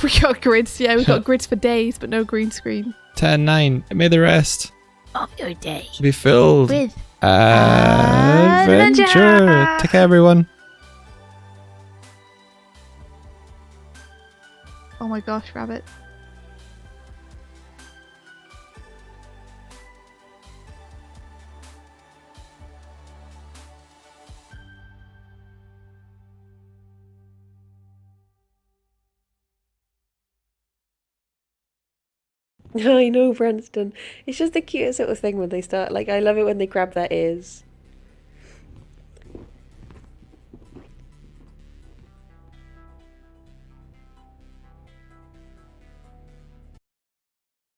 We got grids, yeah, we got grids for days, but no green screen. 10-9. May the rest Of your day. be filled With adventure. adventure. Take care, everyone. Oh my gosh, rabbit. I know, Branston. It's just the cutest little thing when they start. Like, I love it when they grab their ears.